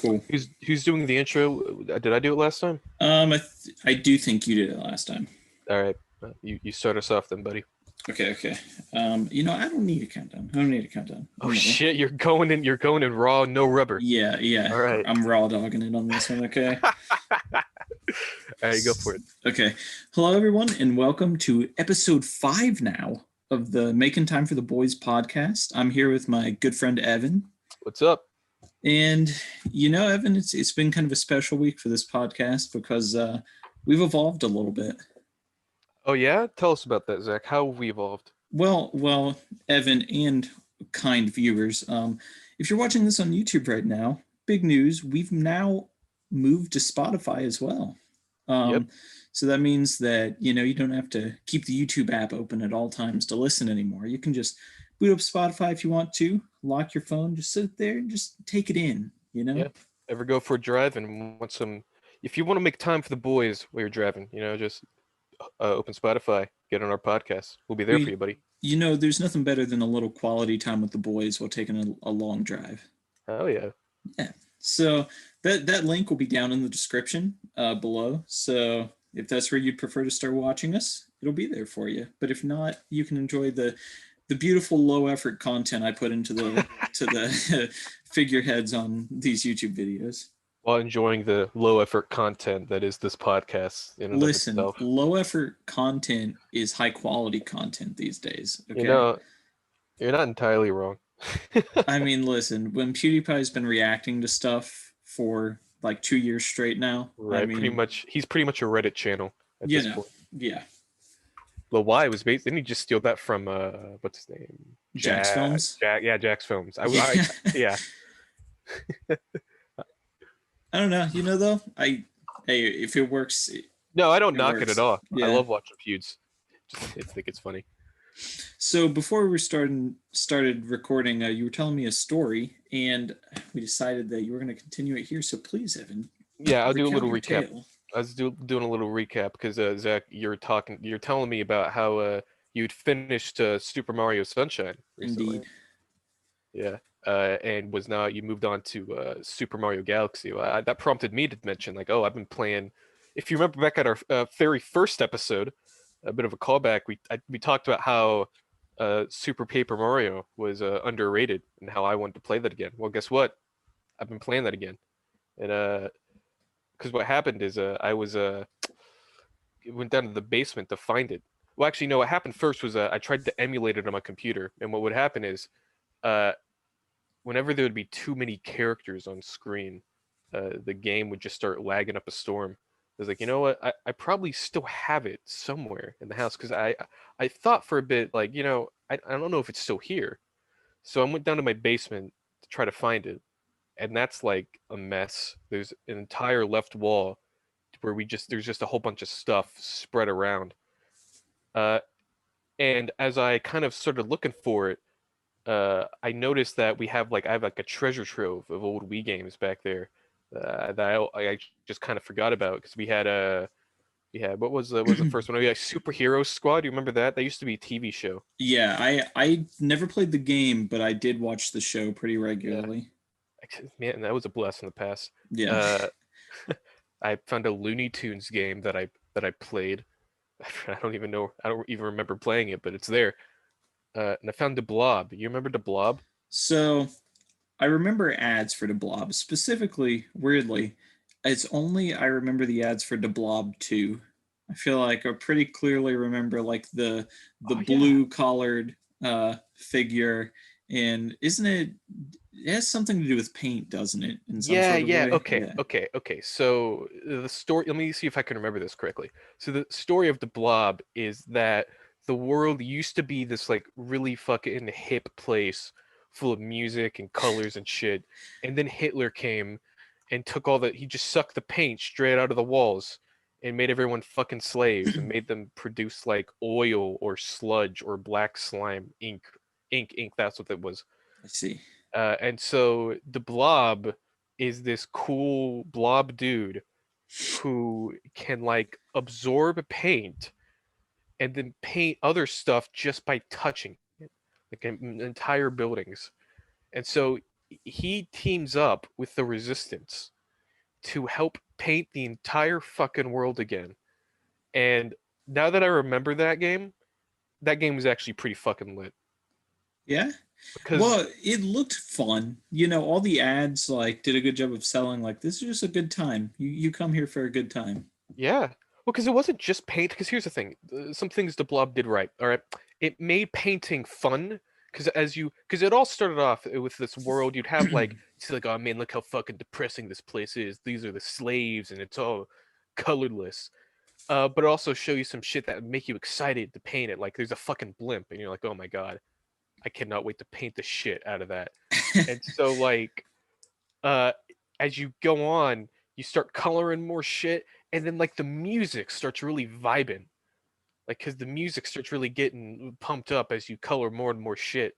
Cool. Who's doing the intro? Did I do it last time? I do think you did it last time. All right. You start us off then, buddy. Okay. I don't need a countdown. I don't need a countdown. Oh shit, you're going in. You're going in raw, no rubber. Yeah. All right. I'm raw dogging it on this one. Okay. All right, go for it. Okay. Hello, everyone, and welcome to episode 5 now of the Making Time for the Boys podcast. I'm here with my good friend Evan. What's up? And Evan, it's been kind of a special week for this podcast because we've evolved a little bit. Oh yeah, tell us about that, Zach. How have we evolved? Well, Evan and kind viewers, if you're watching this on YouTube right now, big news, we've now moved to Spotify as well. Yep. So that means that, you don't have to keep the YouTube app open at all times to listen anymore. You can just boot up Spotify if you want to, lock your phone, just sit there and just take it in, Yeah. Ever go for a drive and want some, if you want to make time for the boys while you're driving, just open Spotify, get on our podcast. We'll be there for you, buddy. There's nothing better than a little quality time with the boys while taking a long drive. Oh yeah. Yeah. So that link will be down in the description below. So if that's where you'd prefer to start watching us, it'll be there for you. But if not, you can enjoy the beautiful low effort content I put into the figureheads on these YouTube videos. While enjoying the low effort content that is this podcast. Listen, low effort content is high quality content these days. Okay? You're not entirely wrong. I mean, listen, when PewDiePie's been reacting to stuff for like 2 years straight now, right? He's pretty much a Reddit channel at this point. Yeah. Well, why was based? Didn't he just steal that from what's his name? Jack's Films. Jack's Films. Yeah. I don't know. Though, if it works. No, I don't knock it at all. Yeah. I love watching feuds. I think it's funny. So before we started recording, you were telling me a story, and we decided that you were going to continue it here. So please, Evan. Yeah, I'll do a little recap. Tale. I was doing a little recap because Zach, you're telling me about how you'd finished Super Mario Sunshine recently. Indeed. Yeah. And you moved on to Super Mario Galaxy. That prompted me to mention, like, I've been playing. If you remember back at our very first episode, a bit of a callback, we talked about how Super Paper Mario was underrated and how I wanted to play that again. Well, guess what? I've been playing that again, and because what happened is I went down to the basement to find it. Well, actually, no. What happened first was I tried to emulate it on my computer, and what would happen is whenever there would be too many characters on screen, the game would just start lagging up a storm. I was like, you know what? I probably still have it somewhere in the house because I thought for a bit, like, I don't know if it's still here. So I went down to my basement to try to find it, and that's like a mess. There's an entire left wall where there's just a whole bunch of stuff spread around. And as I kind of started looking for it, I noticed that I have like a treasure trove of old Wii games back there that I just kind of forgot about because we had what was the first one? We had Superhero Squad. Do you remember that? That used to be a TV show. Yeah, I never played the game, but I did watch the show pretty regularly. Yeah. Man, that was a blast in the past. Yeah. I found a Looney Tunes game that I played. I don't even know. I don't even remember playing it, but it's there. And I found the Blob. You remember the Blob? So I remember ads for the Blob. Specifically, weirdly, it's only I remember the ads for the Blob 2. I feel like I pretty clearly remember like the blue collared figure, and it has something to do with paint, doesn't it? In some sort of way? Okay. So the story, let me see if I can remember this correctly. So the story of the Blob is that the world used to be this like really fucking hip place full of music and colors and shit. And then Hitler came and took he just sucked the paint straight out of the walls and made everyone fucking slaves and made them produce like oil or sludge or black slime, ink. That's what it was. I see. And so the Blob is this cool blob dude who can like absorb paint and then paint other stuff just by touching it, like entire buildings. And so he teams up with the Resistance to help paint the entire fucking world again. And now that I remember that game was actually pretty fucking lit. Yeah. Because Well, it looked fun. You know, all the ads like did a good job of selling like this is just a good time. You come here for a good time. yeah, well, because it wasn't just paint. Because here's the thing: some things the Blob did right. All right, it made painting fun. Because it all started off with this world. You'd have like, it's like, oh man, look how fucking depressing this place is. These are the slaves, and it's all colorless. But it also show you some shit that would make you excited to paint it. Like there's a fucking blimp, and you're like, oh my god, I cannot wait to paint the shit out of that. And so like, uh, as you go on, you start coloring more shit, and then like the music starts really vibing, like because the music starts really getting pumped up as you color more and more shit.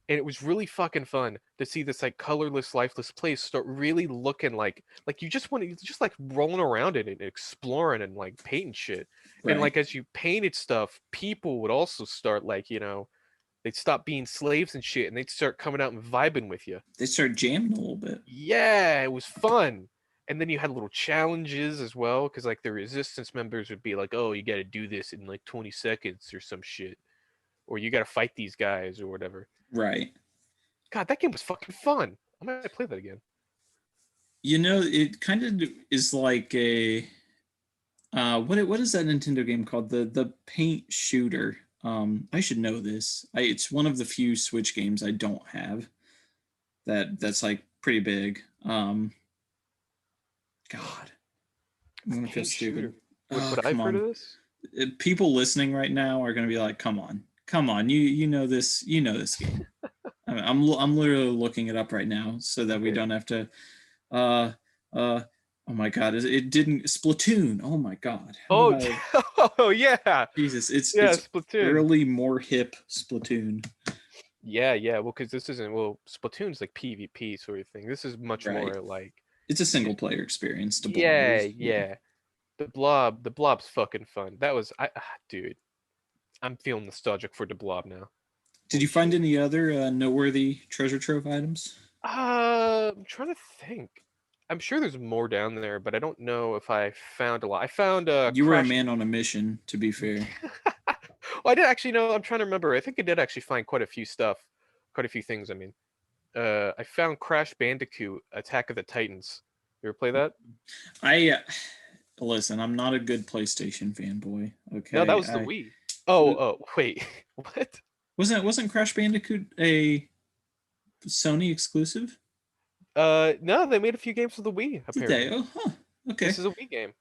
And it was really fucking fun to see this like colorless, lifeless place start really looking like you just want to just like rolling around in it and exploring and like painting shit. And Right. like as you painted stuff, people would also start like they'd stop being slaves and shit, and they'd start coming out and vibing with you. They start jamming a little bit. Yeah, it was fun. And then you had little challenges as well, because like the resistance members would be like, "Oh, you got to do this in like 20 seconds or some shit, or you got to fight these guys or whatever." Right. God, that game was fucking fun. I might play that again. You know, it kind of is like a what is that Nintendo game called? The paint shooter. I should know this. It's one of the few Switch games I don't have that's like pretty big. God, I'm A gonna feel paint stupid. shooter. Oh, Would I've come heard of on. this? People listening right now are gonna be like, come on, you know this, you know this game. I'm literally looking it up right now so that we Okay. don't have to. Uh, uh, oh my God, it didn't Splatoon. Oh my God, how did Oh, I? oh yeah, Jesus, yeah, it's Splatoon. early, more hip Splatoon. Yeah, yeah. Well, because this isn't Splatoon's like PvP sort of thing. This is much Right. more like It's a single just player experience. The Blob yeah, is. Yeah. yeah. The Blob's fucking fun. That was dude. I'm feeling nostalgic for the Blob now. Did Holy you find shit. any other noteworthy treasure trove items? I'm trying to think. I'm sure there's more down there, but I don't know if I found a lot. I found You were a Crash. man on a mission, to be fair. Well, I did actually know. I'm trying to remember. I think I did actually find quite a few stuff, quite a few things. I mean, I found Crash Bandicoot: Attack of the Titans. You ever play that? I listen. I'm not a good PlayStation fanboy. No, that Okay, was the I Wii. Oh, oh, wait, what? wasn't Crash Bandicoot a Sony exclusive? No, they made a few games for the Wii. Did they? Apparently, Oh, huh. this Okay. is a Wii game.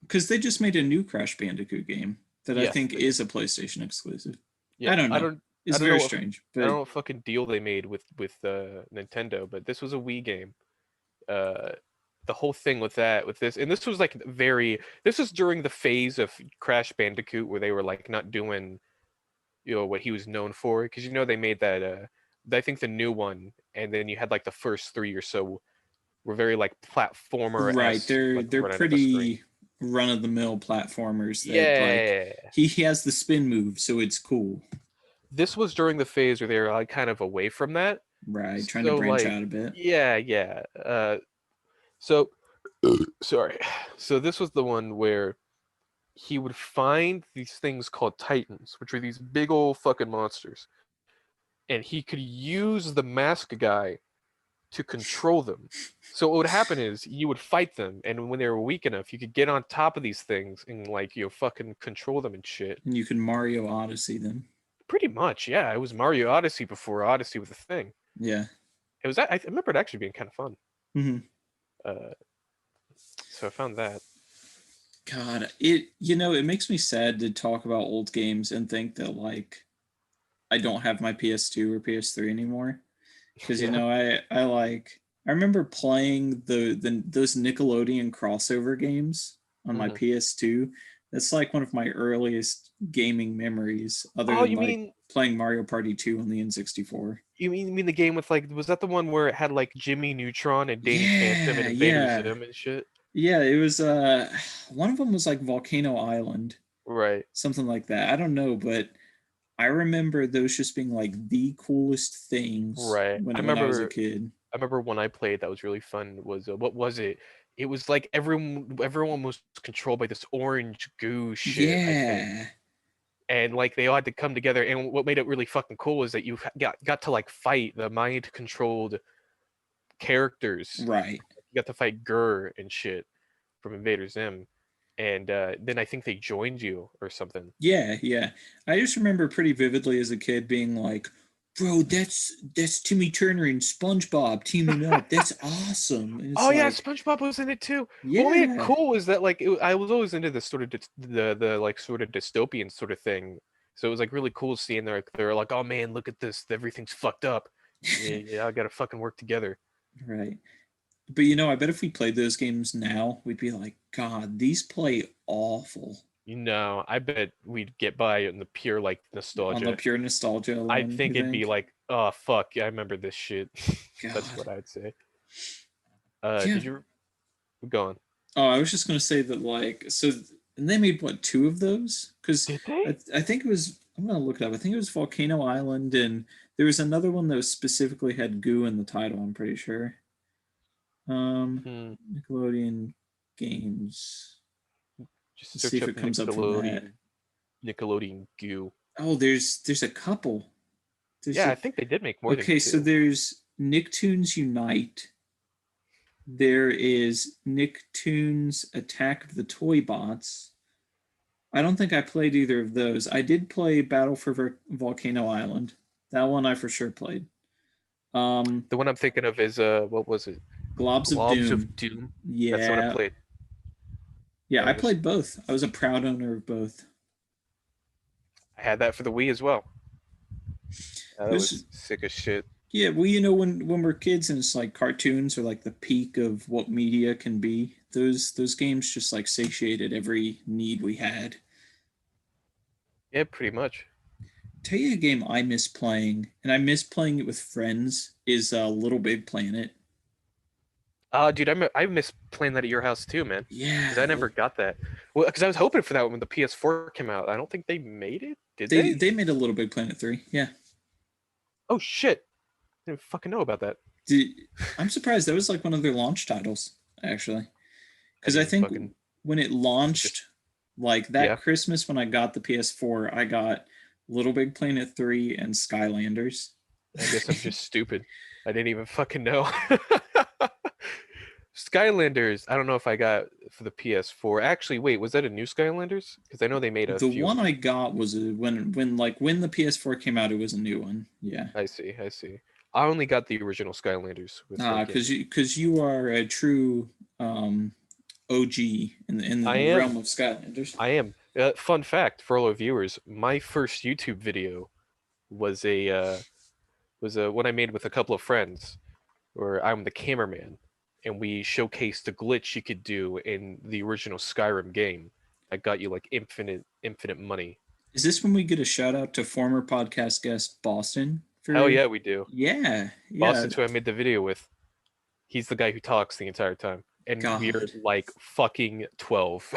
Because they just made a new Crash Bandicoot game that I Yes, think they did. is a PlayStation exclusive. Yeah, I don't know. I It's don't know very what strange, I don't but know what fucking deal they made with Nintendo, but this was a Wii game. Uh, the whole thing with this, and this was like this was during the phase of Crash Bandicoot where they were like not doing what he was known for, because they made that I think the new one, and then you had like the first three or so were very like platformer right, esque, they're like they're running at the screen. pretty run of the mill platformers that like Yeah. he has the spin move, so it's cool. This was during the phase where they were like kind of away from that. Right, trying to So branch like out a bit. yeah, yeah. So sorry. So this was the one where he would find these things called Titans, which were these big old fucking monsters. And he could use the mask guy to control them. So what would happen is you would fight them, and when they were weak enough, you could get on top of these things and like fucking control them and shit. And you can Mario Odyssey them. Pretty much, yeah. It was Mario Odyssey before Odyssey was a thing. Yeah. It was. I remember it actually being kind of fun. Hmm. Uh, so I found that. God, it makes me sad to talk about old games and think that like I don't have my PS2 or PS3 anymore. Because Yeah. I remember playing those Nickelodeon crossover games on my Hmm. PS2. That's like one of my earliest gaming memories, other Oh, than you like mean playing Mario Party 2 on the N64. you mean the game with like was that the one where it had like Jimmy Neutron and Danny Phantom and Yeah, Invader yeah. Zim and shit? Yeah, it was one of them was like Volcano Island, Right. something like that. I don't know, but I remember those just being like the coolest things Right. when I I was a remember kid. I remember when I played that was really fun was what was it? It was like everyone was controlled by this orange goo shit, I think. Yeah. And like they all had to come together. And what made it really fucking cool is that you got to like fight the mind controlled characters. Right. You got to fight Gur and shit from Invader Zim. And then I think they joined you or something. Yeah, yeah. I just remember pretty vividly as a kid being like, "Bro, that's Timmy Turner and SpongeBob teaming up. That's awesome." And it's Oh yeah, like, SpongeBob was in it too. What made it yeah, cool is that like I was always into this sort of the like sort of dystopian sort of thing. So it was like really cool seeing they're like, oh man, look at this, everything's fucked up. Yeah, yeah, I gotta fucking work together. right. But you know, I bet if we played those games now, we'd be like, God, these play awful You know, I bet we'd get by on the pure like on the nostalgia. pure nostalgia I alone, think you it'd be think? like, oh fuck, yeah, I remember this shit. That's God. what I'd say. Yeah. Did you go on? Oh, I was just gonna say that like so and they made what, two of those? Because Did they? I think it was I'm gonna look it up. I think it was Volcano Island and there was another one that was specifically had goo in the title, I'm pretty sure. Um Hmm. Nickelodeon games. Just Let's see search if up it comes up from that. Nickelodeon goo. Oh, there's a couple. There's Yeah, a I think they did make more than Okay, so two. there's Nicktoons Unite. There is Nicktoons Attack of the Toy Bots. I don't think I played either of those. I did play Battle for Volcano Island. That one I for sure played. Um, The one I'm thinking of is what was it? Globs of Globs of Doom. Doom. That's the one I Yeah, played. yeah, Yeah, I it was. played both. I was a proud owner of both. I had that for the Wii as well. It That was was sick as shit. Yeah, well, you know, when we're kids and it's like cartoons are like the peak of what media can be. Those games just like satiated every need we had. Yeah, pretty much. Tell you a game I miss playing, and I miss playing it with friends, is Little Big Planet. Dude, I miss playing that at your house too, man. Because I Yeah, never got that. Well, because I was hoping for that when the PS4 came out. I don't think they made it. Did they? they made a Little Big Planet 3. Yeah. Oh shit! I didn't fucking know about that. Did, I'm surprised that was like one of their launch titles, actually. I Because I didn't think fucking when it just launched, like that yeah. Christmas when I got the PS4, I got Little Big Planet 3 and Skylanders. I guess I'm just stupid. I didn't even fucking know. Skylanders. I don't know if I got for the PS4. Actually, wait, was that a new Skylanders? Because I know they made a The few of one them. I got was when the PS4 came out, it was a new one. Yeah. I see. I see. I only got the original Skylanders with Because fucking. you are a true um, OG I in the realm am. of Skylanders. I am. Fun fact for all our viewers: my first YouTube video was a one I made with a couple of friends, where I'm the cameraman, and we showcased the glitch you could do in the original Skyrim game. That got you like infinite money. Is this when we get a shout out to former podcast guest Boston Hell for? yeah, we do. Yeah, yeah. Boston's who I made the video with. He's the guy who talks the entire time, and we're God. like fucking 12,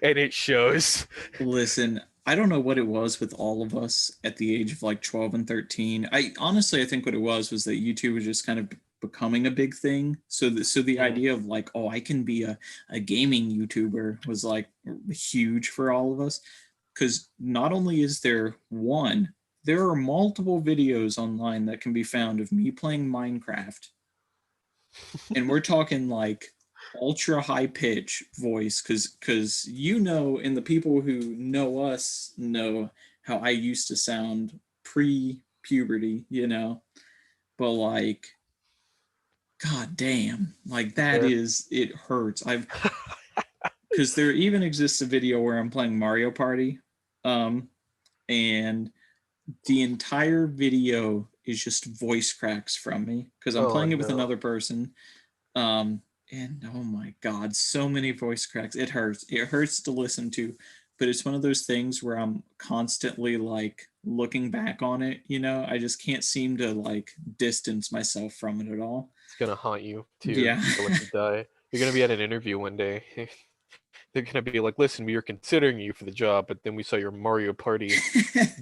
and it shows. Listen, I don't know what it was with all of us at the age of like 12 and 13. I honestly I think what it was that YouTube was just kind of becoming a big thing. So the Mm. idea of like, oh, I can be a gaming YouTuber was like huge for all of us. Because not only is there one, there are multiple videos online that can be found of me playing Minecraft. And we're talking like ultra high pitch voice because you know, and the people who know us know how I used to sound pre puberty, you know, but like god damn, like that Yeah. is, it hurts. I've Because there even exists a video where I'm playing Mario Party, um and the entire video is just voice cracks from me because I'm Oh playing it with no. another person. Um, and oh my God, so many voice cracks. It hurts. It hurts to listen to, but it's one of those things where I'm constantly like looking back on it. You know, I just can't seem to like distance myself from it at all. It's gonna haunt you too Yeah. until like you die. You're gonna be at an interview one day. They're gonna be like, "Listen, we were considering you for the job, but then we saw your Mario Party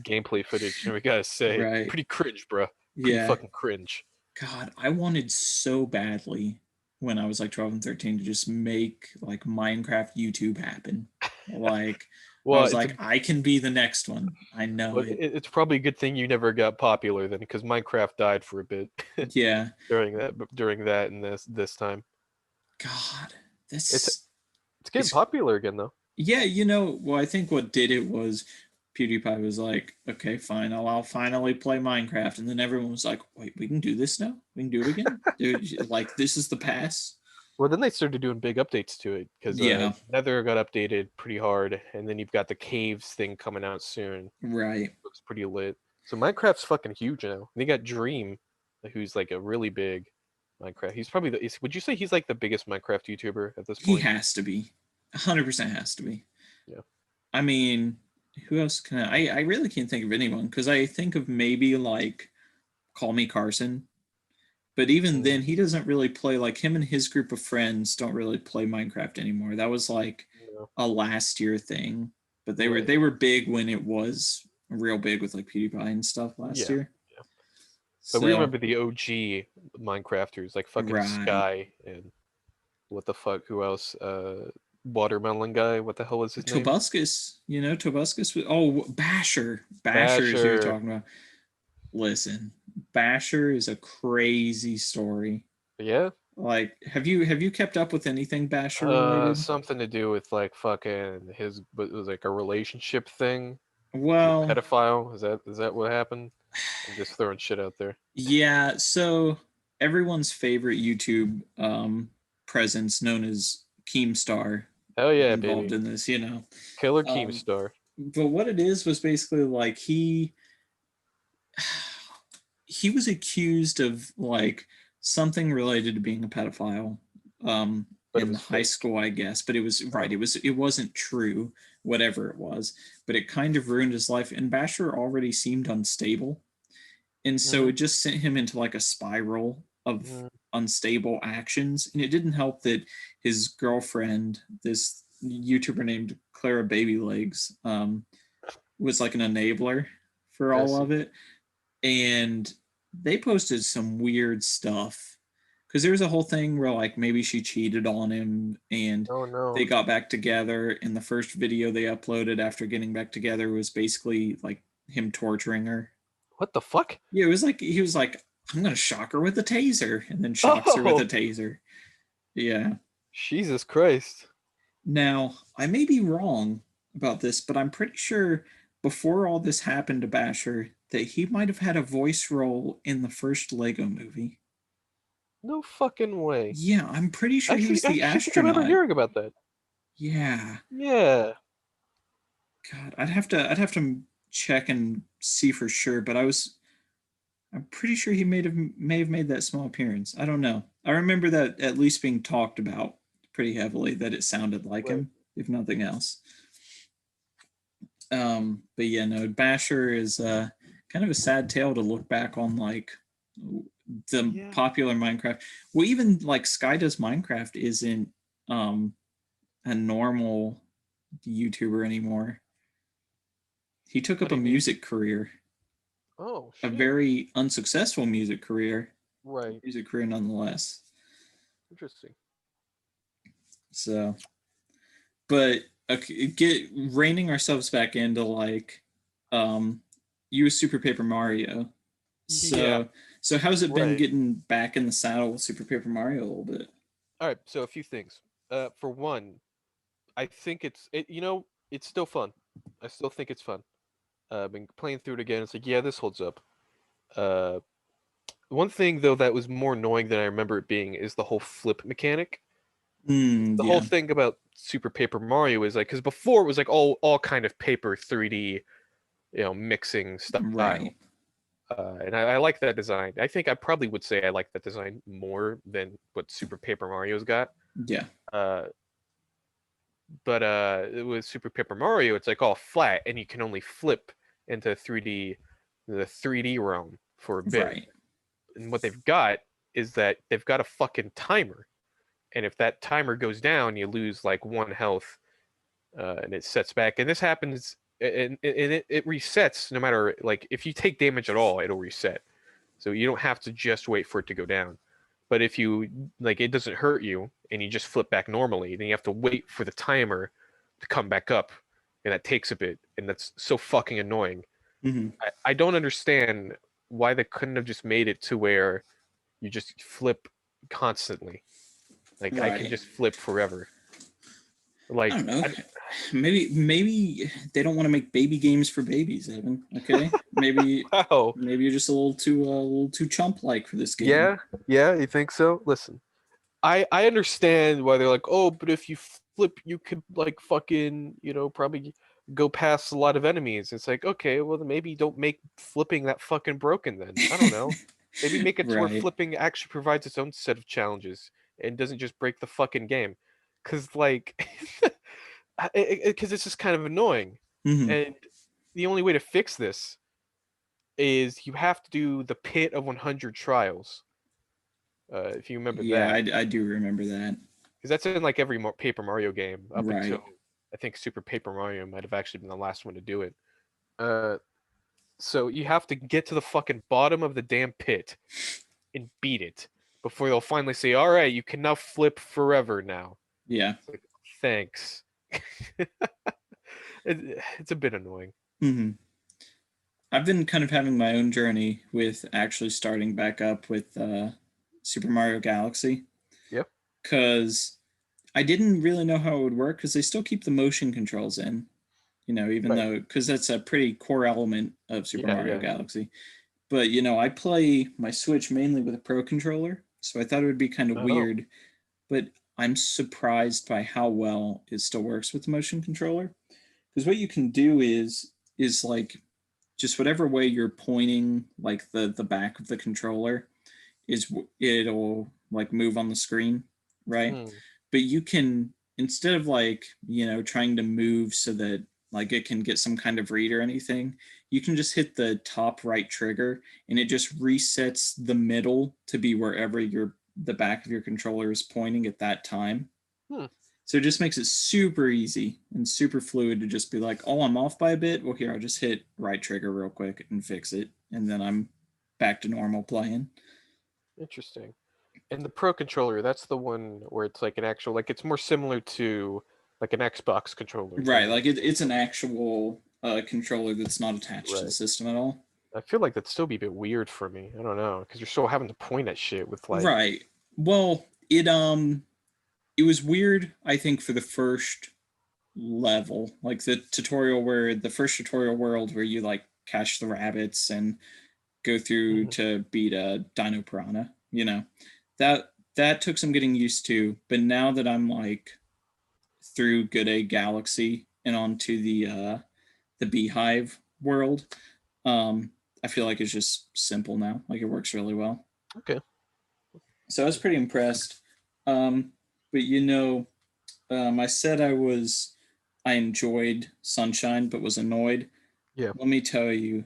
gameplay footage, and we gotta say, Right. pretty cringe, bro. Pretty Yeah. fucking cringe." God, I wanted so badly when I was like 12 and 13 to just make like Minecraft YouTube happen. Like, I Well, was like, I can be the next one. I know it. it's probably a good thing you never got popular then, because Minecraft died for a bit Yeah. during that and this time. God, It's this it's getting it's popular again though. yeah, well, I think what did it was PewDiePie was like, okay, fine, I'll finally play Minecraft. And then everyone was like, wait, we can do this now? We can do it again? Dude, like, this is the pass? Well, then they started doing big updates to it because Yeah, Nether got updated pretty hard, and then you've got the caves thing coming out soon. right. Looks pretty lit. So Minecraft's fucking huge now. They got Dream, who's like a really big Minecraft. He's probably would you say he's like the biggest Minecraft YouTuber at this He point? has to be. 100% has to be. Yeah. I mean, who else can I really can't think of anyone because I think of maybe like Call Me Carson. But even Mm, then, he doesn't really play like him and his group of friends don't really play Minecraft anymore. That was like no. a last year thing. But they were Right. they were big when it was real big with like PewDiePie and stuff last Yeah. year. Yeah. But we So remember the OG Minecrafters like fucking right. Sky and what the fuck? Who else? Watermelon guy. What the hell was his name? Tobuscus, Tobuscus was Basher. Basher is who you're Basher. talking about. Listen, Basher is a crazy story. Yeah. Like, have you kept up with anything Basher related? Something to do with like fucking his, but it was like a relationship thing. He's a Well, pedophile. Is that what happened? I'm just throwing shit out there. yeah. So everyone's favorite YouTube presence, known as Keemstar, Hell was yeah, involved baby. in this. Killer Um, Keemstar. but what it is was basically like he was accused of like something related to being a pedophile But it in was high fake. school, I guess. But it was right. Oh. It wasn't true, whatever it was. But it kind of ruined his life. And Basher already seemed unstable, and so Mm-hmm. it just sent him into like a spiral of Mm, unstable actions. And it didn't help that his girlfriend, this YouTuber named Clara Baby Legs, was like an enabler for I all see. of it. And they posted some weird stuff because there was a whole thing where like maybe she cheated on him and Oh they no. got back together. And the first video they uploaded after getting back together was basically like him torturing her. What the fuck? Yeah, it was like he was like, I'm gonna shock her with a taser, and then shocks her with a Oh, taser. Yeah. Jesus Christ. Now, I may be wrong about this, but I'm pretty sure before all this happened to Basher, that he might have had a voice role in the first Lego movie. No fucking way. Yeah, I'm pretty sure he was I the actually think I remember astronaut. hearing about that. Yeah. Yeah. God, I'd have to check and see for sure, but I'm pretty sure he may have made that small appearance. I don't know. I remember that at least being talked about pretty heavily that it sounded like Right. him, if nothing else. But yeah, no, Basher is kind of a sad tale to look back on, like the Yeah. popular Minecraft. Well, even like Sky Does Minecraft isn't um a normal YouTuber anymore. He took What up do a you mean? music career, Oh a shit. very unsuccessful Right. music career nonetheless. Interesting. So, but okay, get reining ourselves back into like, um, you Super Paper Mario. Yeah. So how's it been Right. getting back in the saddle with Super Paper Mario a little bit? All right. So a few things. For one, I think it's still fun. I still think it's fun. Been playing through it again. It's like, yeah, this holds up. Uh, One thing though that was more annoying than I remember it being is the whole flip mechanic. The whole Yeah, thing about Super Paper Mario is like, because before it was like all kind of paper 3D, mixing right. style. And I like that design. I think I probably would say I like that design more than what Super Paper Mario's got. Yeah, Uh, but with Super Paper Mario, it's like all flat, and you can only flip into the 3D realm for a bit. right. And what they've got is that they've got a fucking timer, and if that timer goes down, you lose like one health, and it sets back. And this happens, and it resets no matter like if you take damage at all, it'll reset. So you don't have to just wait for it to go down. But if you like it doesn't hurt you and you just flip back normally, then you have to wait for the timer to come back up, and that takes a bit, and that's so fucking annoying. Hmm. I don't understand why they couldn't have just made it to where you just flip constantly. Like I can Right. just flip forever. I don't Like know. Maybe they don't want to make baby games for babies, Evan. Okay, wow. maybe you're just a little too chump like for this game. Yeah, yeah, you think so? Listen, I understand why they're like, oh, but if you flip, you could like fucking, probably go past a lot of enemies. It's like, okay, well then maybe don't make flipping that fucking broken then. I don't know. Maybe make it to where Right. flipping actually provides its own set of challenges and doesn't just break the fucking game. Cause like, because it's just kind of annoying. Hmm. And the only way to fix this is you have to do the pit of 100 trials. If you remember Yeah, that, I do remember that. because that's in like every Paper Mario game up until Right. I think Super Paper Mario might have actually been the last one to do it. Uh, so you have to get to the fucking bottom of the damn pit and beat it before they'll finally say, "All right, you can now flip forever now." Yeah. It's like, thanks. It's a bit annoying. Hmm. I've been kind of having my own journey with actually starting back up with Super Mario Galaxy Yep. because I didn't really know how it would work because they still keep the motion controls in, even Right. though, because that's a pretty core element of Super Yeah. Mario Yeah. Galaxy. But, I play my Switch mainly with a Pro controller, so I thought it would be kind of Oh. weird, but I'm surprised by how well it still works with the motion controller. Because what you can do is like just whatever way you're pointing like the back of the controller it'll like move on the screen, right? Hmm. But you can, instead of like trying to move so that like it can get some kind of read or anything, you can just hit the top right trigger and it just resets the middle to be wherever the back of your controller is pointing at that time. Hmm. So it just makes it super easy and super fluid to just be like, oh, I'm off by a bit. Well, here, I'll just hit right trigger real quick and fix it. And then I'm back to normal playing. Interesting. And the Pro controller, that's the one where it's like an actual, like it's more similar to like an Xbox controller Right. than Like it's an actual controller that's not attached to the right. system at all. I feel like that'd still be a bit weird for me. I don't know, because you're still having to point at shit with like, Right. Well, it was weird, I think, for the first level, like the first tutorial world where you like catch the rabbits and go through Mhm. to beat a Dino Piranha. That took some getting used to. But now that I'm like through Good Egg Galaxy and onto the Beehive world, I feel like it's just simple now. Like it works really well. Okay. So I was pretty impressed. But I said I enjoyed Sunshine, but was annoyed. Yeah. Let me tell you,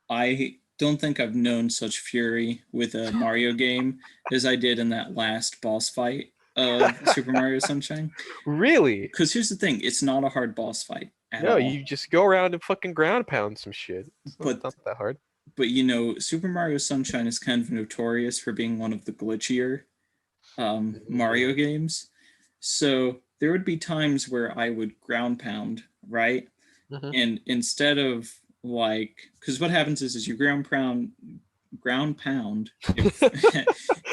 I don't think I've known such fury with a Mario game as I did in that last boss fight of Super Mario Sunshine. Really? Because here's the thing, it's not a hard boss fight at No, all. you just go around and fucking ground pound some shit. It's not, But not that hard. Super Mario Sunshine is kind of notorious for being one of the glitchier Mario Mm. games. So there would be times where I would ground pound, right? Mhm. And instead of like, because what happens is you ground pound,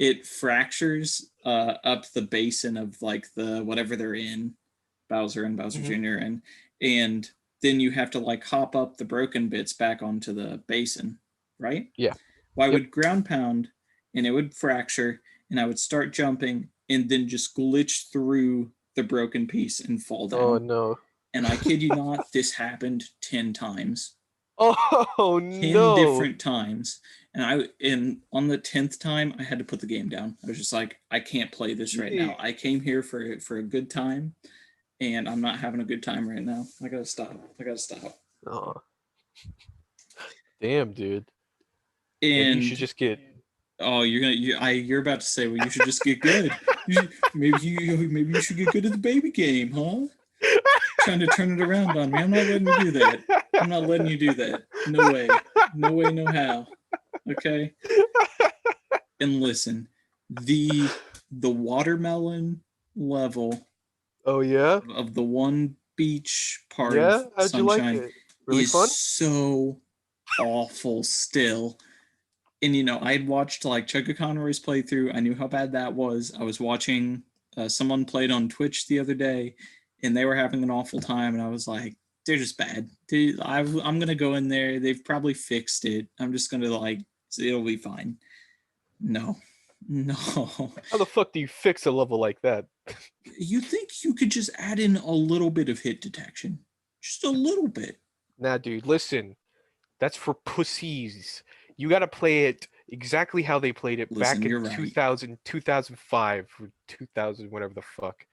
it fractures up the basin of like the whatever they're in, Bowser and Bowser Mhm. Jr. and then you have to like hop up the broken bits back onto the basin, right? Yeah. Well, I Yep. would ground pound and it would fracture, and I would start jumping and then just glitch through the broken piece and fall Oh down. no. And I kid you not, this happened 10 times. Oh 10 no. different times. And on the 10th time, I had to put the game down. I was just like, I can't play this right now. I came here for a good time, and I'm not having a good time right now. I gotta stop. I gotta stop. Oh, damn, dude. Maybe you should And just get. oh, you're about to say, well, you should just get good. Maybe you should get good at the baby game, huh? Trying to turn it around on me. I'm not letting you do that. I'm not letting you do that. No way. No way, no how. Okay? And listen, the the watermelon level Oh yeah, of the one beach part of yeah. How'd you like Sunshine it? Really is fun? so awful still. And I had watched like Chugga Conroy's playthrough. I knew how bad that was. I was watching someone played on Twitch the other day, and they were having an awful time. And I was like, they're just bad. I'm gonna go in there. They've probably fixed it. I'm just gonna like, it'll be fine. No, no. How the fuck do you fix a level like that? You think you could just add in a little bit of hit detection, just a little bit. Nah, dude. Listen, that's for pussies. You gotta play it exactly how they played it Listen, back in you're right. 2000, 2005, or 2000, whatever the fuck.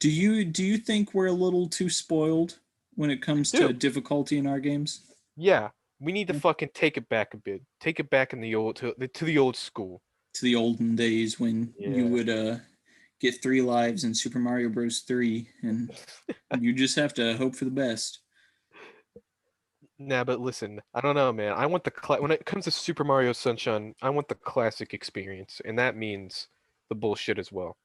Do you think we're a little too spoiled when it I comes to do. difficulty in our games? Yeah, we need to fucking take it back a bit. Take it back in the old to the old school. To the olden days when you Yeah. would get 3 lives in Super Mario Bros. 3, and you just have to hope for the best. Nah, but listen, I don't know, man. I want when it comes to Super Mario Sunshine, I want the classic experience, and that means the bullshit as well.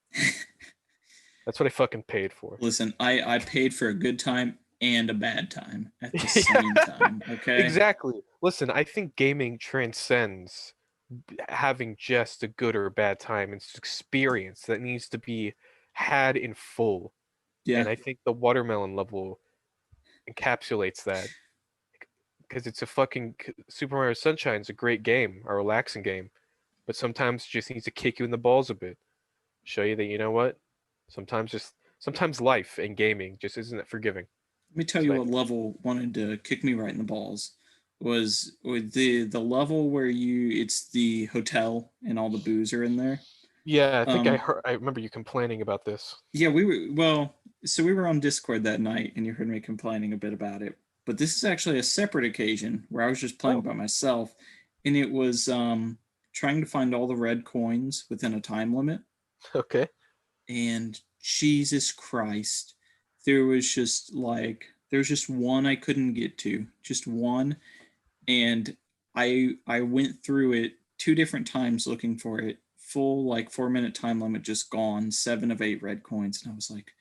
That's what I fucking paid for. Listen, I paid for a good time and a bad time at the same time. Okay. Exactly. Listen, I think gaming transcends having just a good or a bad time. It's experience that needs to be had in full. Yeah. And I think the watermelon level encapsulates that because it's a fucking Super Mario Sunshine's a great game, a relaxing game, but sometimes it just needs to kick you in the balls a bit. Show you that you know what? Sometimes life and gaming just isn't that forgiving. Let me tell That's you what I what think. level wanted to kick me right in the balls was with the level where it's the hotel and all the booze are in there. Yeah, I think Um, I remember you complaining about this. yeah, so we were on Discord that night, and you heard me complaining a bit about it. But this is actually a separate occasion where I was just playing Oh, by myself, and it was trying to find all the red coins within a time limit. okay. And Jesus Christ, there was just one I couldn't get to, just one, and I went through it 2 different times looking for it. Full like 4 minute time limit just gone, 7 of 8 red coins, and I was like,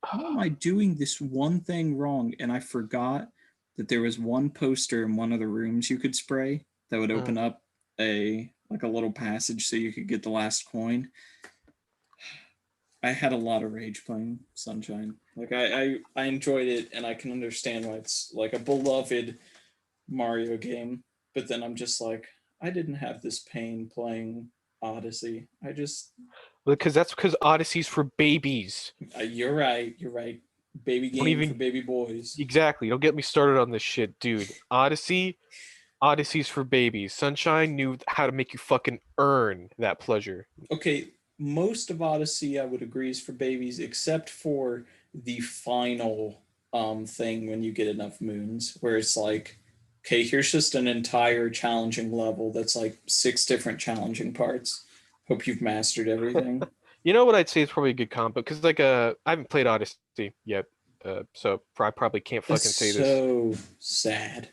how am I doing this one thing wrong? And I forgot that there was one poster in one of the rooms you could spray that would Mm. open up a little passage so you could get the last coin. I had a lot of rage playing Sunshine. Like I enjoyed it, and I can understand why it's like a beloved Mario game. But then I'm just like, I didn't have this pain playing Odyssey. Because Odyssey's for babies. You're right. You're right. Baby Don't game for even baby boys. exactly. Don't get me started on this shit, dude. Odyssey's for babies. Sunshine knew how to make you fucking earn that pleasure. Okay, most of Odyssey I would agree is for babies, except for the final thing when you get enough moons, where it's like, okay, here's just an entire challenging level that's like 6 different challenging parts. Hope you've mastered everything. You know what I'd say is probably a good combo because I haven't played Odyssey yet, so I probably can't That's fucking say this. so sad.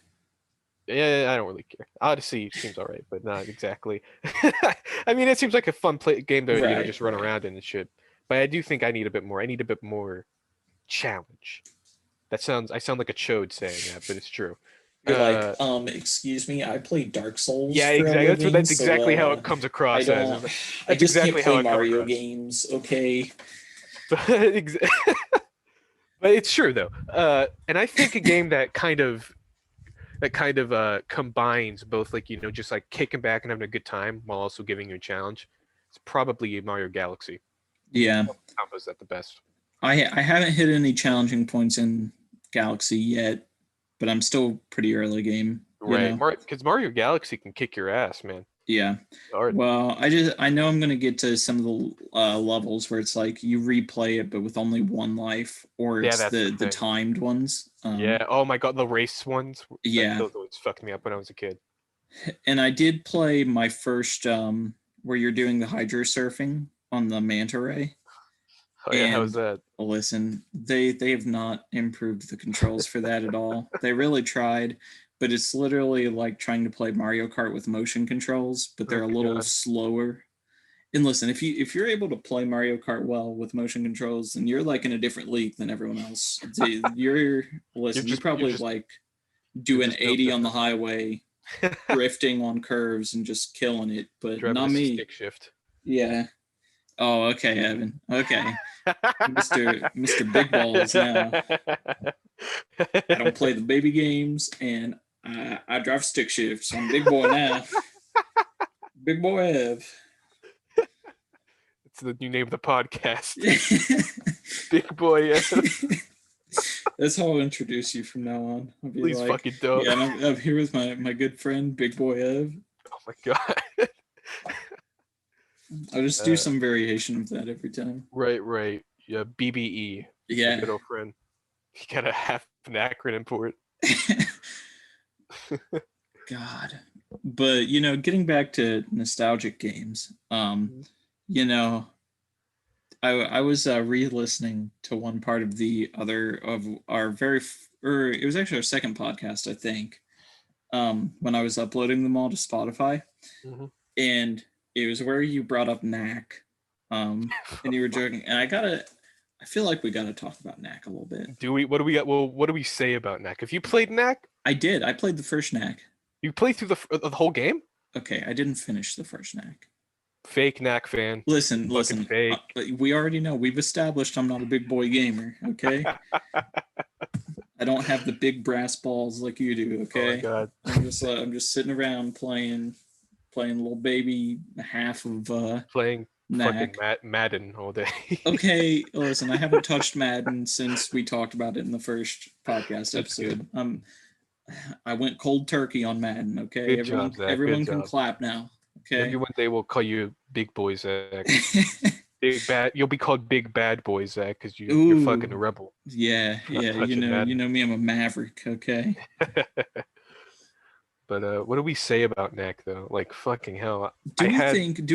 Yeah, I don't really care. Odyssey seems all right, but not exactly. I mean, it seems like a fun game to Right, just run right. around in and shit. But I do think I need a bit more. I need a bit more challenge. I sound like a chode saying that, but it's true. You're like, Uh, excuse me, I play Dark Souls yeah, for a exactly. living, That's so exactly how it comes I across as. don't I That's just can't exactly how play I come Mario across. games, okay? But it's true though. And I think a game that kind of combines both like just like kicking back and having a good time while also giving you a challenge. It's probably Mario Galaxy. Yeah. Combos that the best. I haven't hit any challenging points in Galaxy yet, but I'm still pretty early game, you Right, know. because Mario Galaxy can kick your ass, man. Yeah. Hard. Well, I know I'm gonna get to some of the levels where it's like you replay it but with only one life, or Yeah, it's that's the the thing. timed ones. Yeah. Oh my God, the race ones. Yeah. Those always fucked me up when I was a kid. And I did play my first where you're doing the hydro surfing on the manta ray. Oh yeah, how was And that? listen, they have not improved the controls for that at all. They really tried, but it's literally like trying to play Mario Kart with motion controls, but they're Oh a little god. slower. And listen, if you're able to play Mario Kart well with motion controls, then you're like in a different league than everyone else. You're You're listen, you just you're probably just like you're doing just built 80 on the different. highway, drifting on curves and just killing it, but Driving not a me. stick shift. Yeah. Oh, okay, Evan. Okay. Mr. Big Balls now. I don't play the baby games and I drive stick shifts. I'm big boy now. Big boy Ev. It's the new name of the podcast. Big boy. That's how I'll introduce you from now on. I'll be Please like, fucking don't. yeah, and I'm here with my good friend, Big Boy Ev. Oh my god. I'll just do Uh, some variation of that every time. right. Yeah, BBE. My Yeah. good old friend. You gotta have an acronym for it. God. But getting back to nostalgic games, you know, I was re-listening to one part of the other of our or it was actually our second podcast, I think, when I was uploading them all to Spotify, Mhm. and it was where you brought up Knack, and you were joking, and I feel like we gotta talk about Knack a little bit. Do we? What do we got? Well, what do we say about Knack? If you played Knack, I played the first Knack. you played through the whole game. Okay, I didn't finish the first Knack. Fake Knack fan. Fucking Listen. fake. We already know. We've established I'm not a big boy gamer. Okay, I don't have the big brass balls like you do. Oh my Okay, god. I'm just sitting around playing little baby half of Playing fucking Knack. Madden all day. Okay, listen, I haven't touched Madden since we talked about it in the first podcast That's good. episode. I went cold turkey on Madden. Okay, Good job, Zach. Good everyone can job. clap now. Maybe Okay. one day we'll call you Big Boy Zach. Big bad. You'll be called Big Bad Boy Zach because you're fucking Ooh, a rebel yeah, for not yeah. touching You Madden. know me. I'm a maverick. Okay. But what do we say about Knack though? Like fucking hell. Do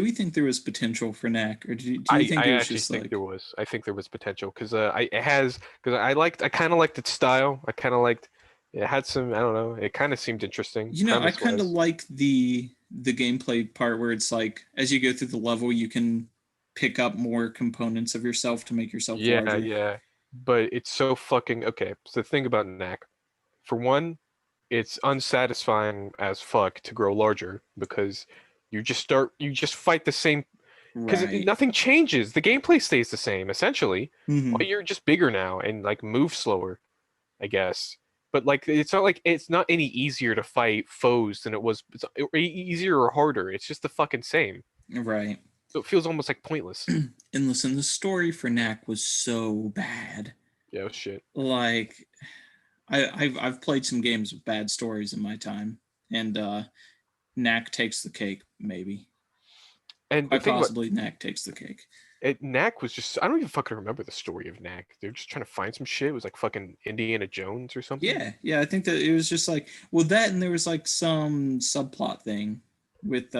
we think there was potential for Knack, or do you think I it was actually just think there like, was. I think there was potential because because I kind of liked its style. I kind of liked it had some, I don't know, it kind of seemed interesting I premise kind of wise. like the gameplay part where it's like as you go through the level, you can pick up more components of yourself to make yourself Yeah, larger. yeah. But it's so fucking okay. So the thing about Knack, for one, it's unsatisfying as fuck to grow larger because you just fight the same because Right. nothing changes. The gameplay stays the same essentially. Hmm. Well, you're just bigger now and like move slower, I guess. But like it's not any easier to fight foes than it was. Easier or harder. It's just the fucking same. Right. So it feels almost like pointless. And listen, the story for Knack was so bad. Yeah, oh, shit. Like I've played some games with bad stories in my time, and Knack takes the cake. Maybe, And the quite thing about possibly, Knack takes the cake. Knack was just I don't even fucking remember the story of Knack. They were just trying to find some shit. It was like fucking Indiana Jones or something. Yeah, yeah. I think that it was just like, well, that, and there was like some subplot thing with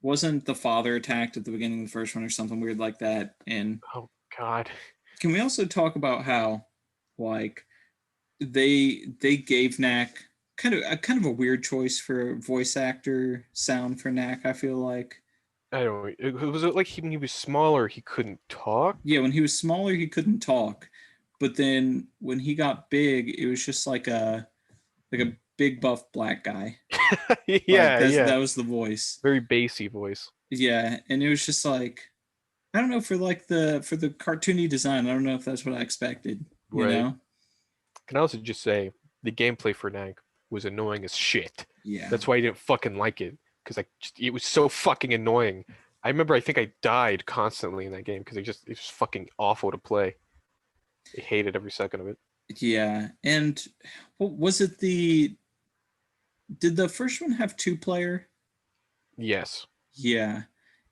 wasn't the father attacked at the beginning of the first one or something weird like that? And Oh God. can we also talk about how like they gave Knack kind of a weird choice for a voice actor sound for Knack, I feel like. I don't. Was it like when he was smaller, he couldn't talk? Yeah, when he was smaller he couldn't talk, but then when he got big it was just like a big buff black guy. Like Yeah, that yeah. was the voice. Very bassy voice. Yeah, and it was just like, I don't know, for like the cartoony design, I don't know if that's what I expected, you Right. know? Can I also just say the gameplay for Knack was annoying as shit. Yeah. That's why I didn't fucking like it because it was so fucking annoying. I remember I think I died constantly in that game because it was fucking awful to play. I hated every second of it. Yeah. And what was it, the did the first one have two player? Yes. Yeah.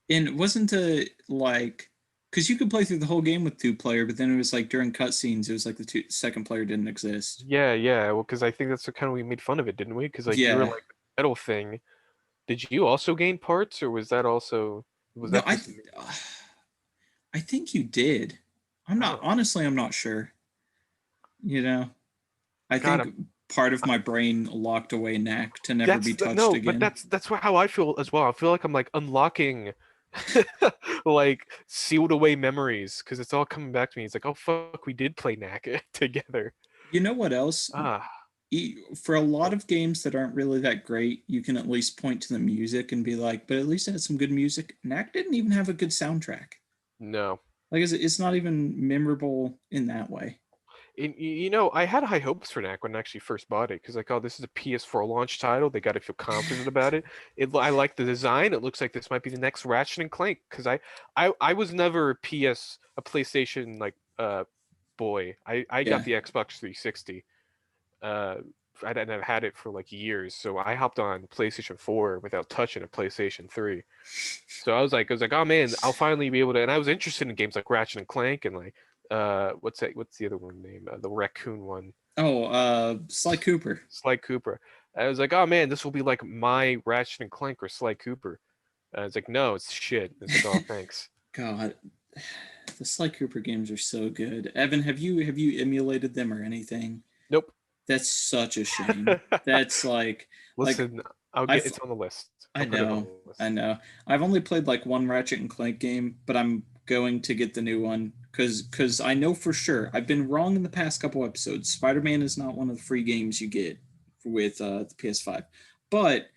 And wasn't it like, because you could play through the whole game with two player, but then it was like during cutscenes, it was like the second player didn't exist. Yeah, yeah. Well, because I think that's the kind of we made fun of it, didn't we? Because like you were Yeah. like the metal thing. Did you also gain parts, or was No, that just me? I think you did. I'm not Oh honestly, I'm not sure. You know, I God, think I'm part of my brain locked away knack to never be That's touched no, but again. how I feel as well. I feel like I'm like unlocking like sealed away memories because it's all coming back to me. It's like, oh fuck, we did play Knack together. You know what else? Ah, For a lot what? of games that aren't really that great, you can at least point to the music and be like, but at least it had some good music. Knack didn't even have a good soundtrack. No. Like, it's not even memorable in that way. I had high hopes for Knack when I actually first bought it because like, oh, this is a PS4 launch title. They got to feel confident about it. I like the design. It looks like this might be the next Ratchet and Clank because I was never a PlayStation like boy. I got Yeah. the Xbox 360. Uh, I've had it for like years, so I hopped on PlayStation 4 without touching a PlayStation 3. So I was like, oh man, I'll finally be able to. And I was interested in games like Ratchet and Clank and like, what's that? What's the other one name? The raccoon one, Oh, Sly Cooper. Sly Cooper. I was like, oh man, this will be like my Ratchet and Clank or Sly Cooper. It's like, no, it's shit. It's like, oh, thanks. God, the Sly Cooper games are so good. Evan, have you emulated them or anything? Nope. That's such a shame. That's like Listen, I'll get I've it's on the list. I I'll put it on know, the list. I know. I've only played like one Ratchet and Clank game, but I'm going to get the new one because I know for sure I've been wrong in the past couple episodes. Spider-Man is not one of the free games you get with the PS5, but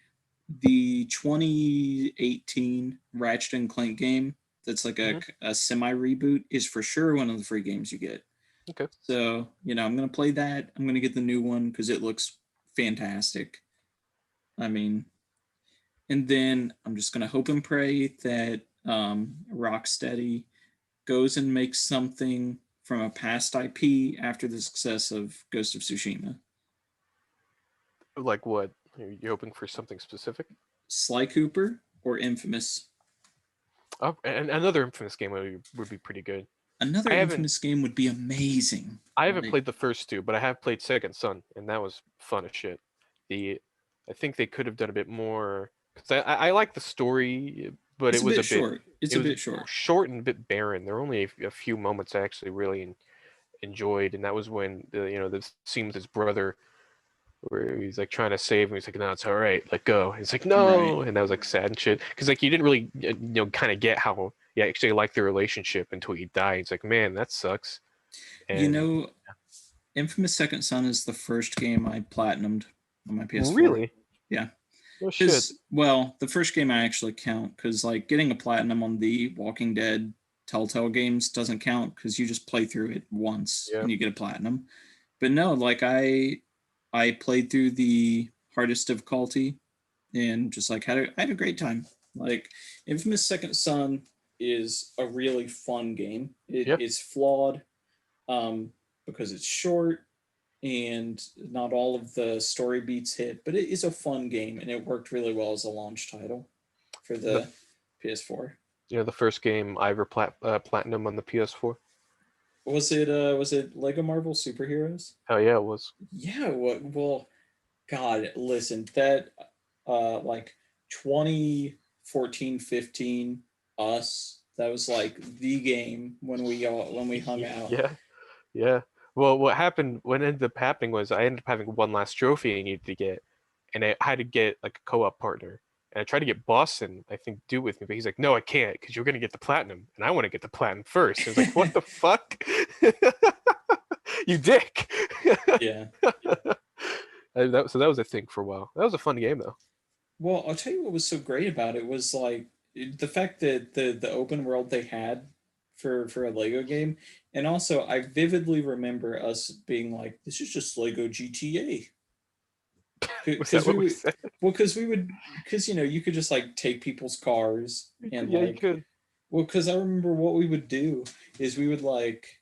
the 2018 Ratchet and Clank game that's like Hmm. a semi reboot is for sure one of the free games you get. Okay. So, I'm going to play that. I'm going to get the new one because it looks fantastic. I mean, and then I'm just going to hope and pray that Rocksteady goes and makes something from a past IP after the success of Ghost of Tsushima. Like what? Are you hoping for something specific? Sly Cooper or Infamous. Oh, and another Infamous game would be pretty good. Another I haven't Infamous game would be amazing. I haven't Like, played the first two, but I have played Second Son, and that was fun as shit. The I think they could have done a bit more because I like the story, but it's a bit short. It's it a was bit short. short and a bit barren. There were only a few moments I actually really enjoyed, and that was when the scene with his brother where he's like trying to save him. He's like, "No, it's all right, let go." He's like, Right. "No," and that was like sad and shit because like you didn't really kind of get how yeah actually like their relationship until he died. It's like, man, that sucks. You And know, Infamous Second Son is the first game I platinumed on my PS4. really, Yeah. oh shit. Because, well, the first game I actually count because, like, getting a platinum on the Walking Dead Telltale games doesn't count because you just play through it once Yeah. and you get a platinum. But no, like, I played through the hardest difficulty and just like I had a great time. Like, Infamous Second Son is a really fun game. It Yeah. is flawed um, because it's short and not all of the story beats hit, but it is a fun game and it worked really well as a launch title for The the PS4. the first game I ever platinum on the PS4. Was it Lego Marvel Superheroes? Hell yeah, it was. Yeah, well, God, listen, that like 2014, 15 us, that was like the game when we hung out. Yeah, yeah. Well, what happened? What ended up happening was I ended up having one last trophy I needed to get, and I had to get like a co-op partner. And I tried to get Boston, I think, do it with me, but he's like, "No, I can't, because you're gonna get the platinum, and I want to get the platinum first." I was like, "What the fuck, you dick!" Yeah. So that was a thing for a while. That was a fun game though. Well, I'll tell you what was so great about it was like the fact that the open world they had for a Lego game, and also I vividly remember us being like, "This is just Lego GTA," Was that because we what we would, said? well, because you could just like take people's cars and Yeah, you like, could. well, because I remember what we would do is we would like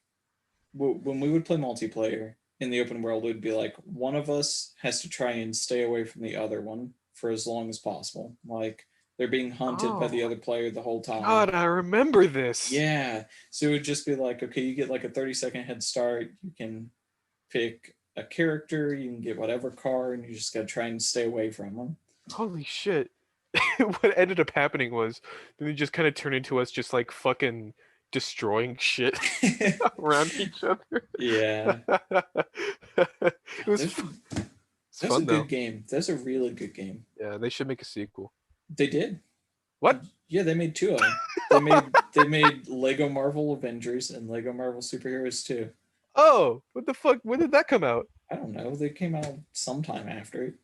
when we would play multiplayer in the open world, it would be like one of us has to try and stay away from the other one for as long as possible. Like they're being hunted by the Oh, other player the whole time. God, I remember this. Yeah. So it would just be like, okay, you get like a 30-second head start. You can pick a character, you can get whatever car, and you just got to try and stay away from them. Holy shit. What ended up happening was then they just kind of turned into us just like fucking destroying shit around each other. Yeah. It God, was fun. It's That's a fun good though. game. That's a really good game. Yeah, they should make a sequel. They did. What? Yeah, they made two of them. They made Lego Marvel Avengers and Lego Marvel Superheroes too. Oh, what the fuck? When did that come out? I don't know. They came out sometime after it.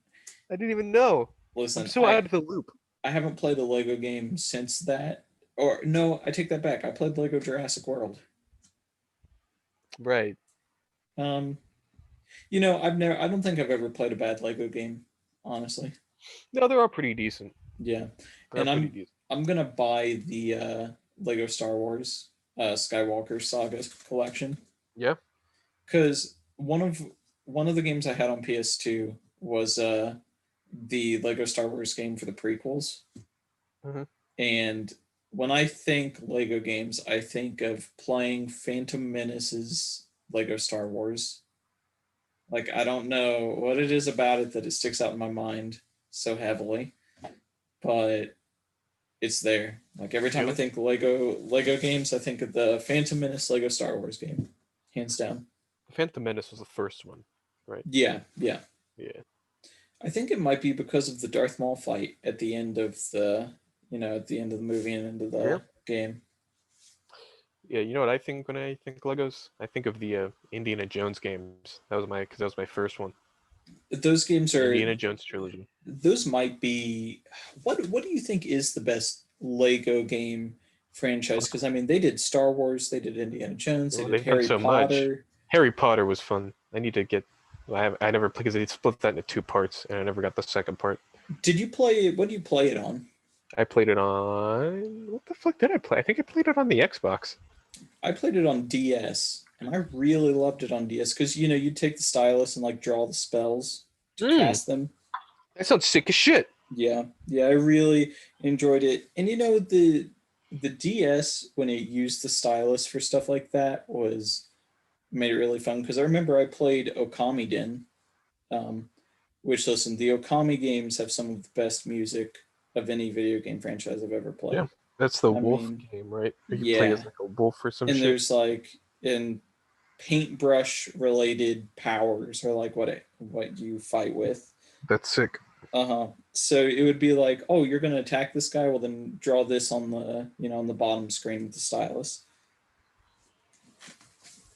I didn't even know. I'm Listen, so out of the loop. I haven't played a Lego game since that. Or no, I take that back. I played Lego Jurassic World. Right. Um, I don't think I've ever played a bad Lego game, honestly. No, they're all pretty decent. Yeah. They're all And pretty decent. I'm gonna buy the Lego Star Wars Skywalker Saga collection Yeah. because one of the games I had on PS2 was the Lego Star Wars game for the prequels. Hmm. And when I think Lego games, I think of playing Phantom Menace's Lego Star Wars. Like I don't know what it is about it that it sticks out in my mind so heavily, but it's there. Like every time I Really? think Lego games, I think of the Phantom Menace Lego Star Wars game, hands down. Phantom Menace was the first one, right? Yeah, yeah. Yeah. I think it might be because of the Darth Maul fight at the end of the movie and into Yeah. the game. Yeah. You know what I think when I think Legos? I think of the Indiana Jones games. Because that was my first one. Those games The are Indiana Jones trilogy. those might be what do you think is the best Lego game franchise? Because I mean, they did Star Wars, they did Indiana Jones, they Well, did they've done Harry so much. Potter. Harry Potter was fun. I need to get. I never because they split that into two parts, and I never got the second part. Did you play? What do you play it on? I played it on. What the fuck did I play? I think I played it on the Xbox. I played it on DS, and I really loved it on DS because you'd take the stylus and like draw the spells to Mm, cast them. that sounds sick as shit. Yeah, yeah, I really enjoyed it. And the DS when it used the stylus for stuff like that was made it really fun because I remember I played Okami Den, um, which listen, the Okami games have some of the best music of any video game franchise I've ever Yeah, played. that's the I wolf mean, game, right? Where you play as yeah, like a wolf or some and shit. there's like in paintbrush related powers or like what you fight with. That's sick. Uh-huh. So it would be like, oh, you're gonna attack this guy. Well, then draw this on the bottom screen with the stylus.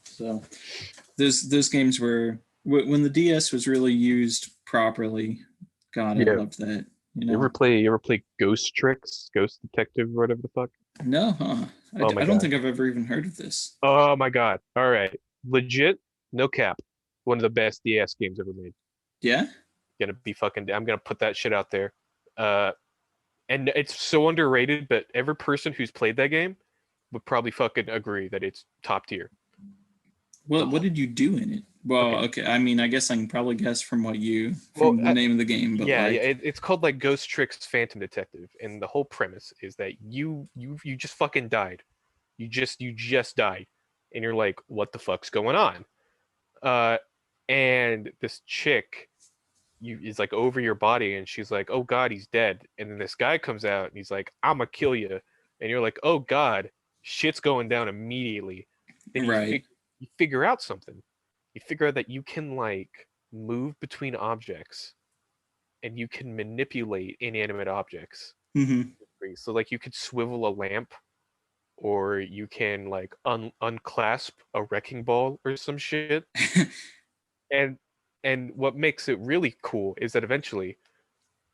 So those games were when the DS was really used properly. God, I Yeah. loved that. You ever play Ghost Tricks, Ghost Detective, or whatever the fuck? No, huh? Oh my I don't god. think I've ever even heard of this. Oh my god. All right. Legit, no cap. One of the best DS games ever made. Yeah. Gonna be fucking. I'm gonna put that shit out there. Uh, and it's so underrated, but every person who's played that game would probably fucking agree that it's top tier. The What did you do in it? Well, okay. okay. I mean, I guess I can probably guess Well, from the name of the game, but yeah, like, it's called like Ghost Tricks Phantom Detective, and the whole premise is that you just fucking died. You just died, and you're like, what the fuck's going on? Uh, and this chick is like over your body, and she's like, oh god, he's dead. And then this guy comes out, and he's like, I'ma kill you, and you're like, oh god, shit's going down immediately. Then right. you figure out something. You figure out that you can like move between objects and you can manipulate inanimate objects. Mm-hmm. So like you could swivel a lamp or you can like unclasp a wrecking ball or some shit. And what makes it really cool is that eventually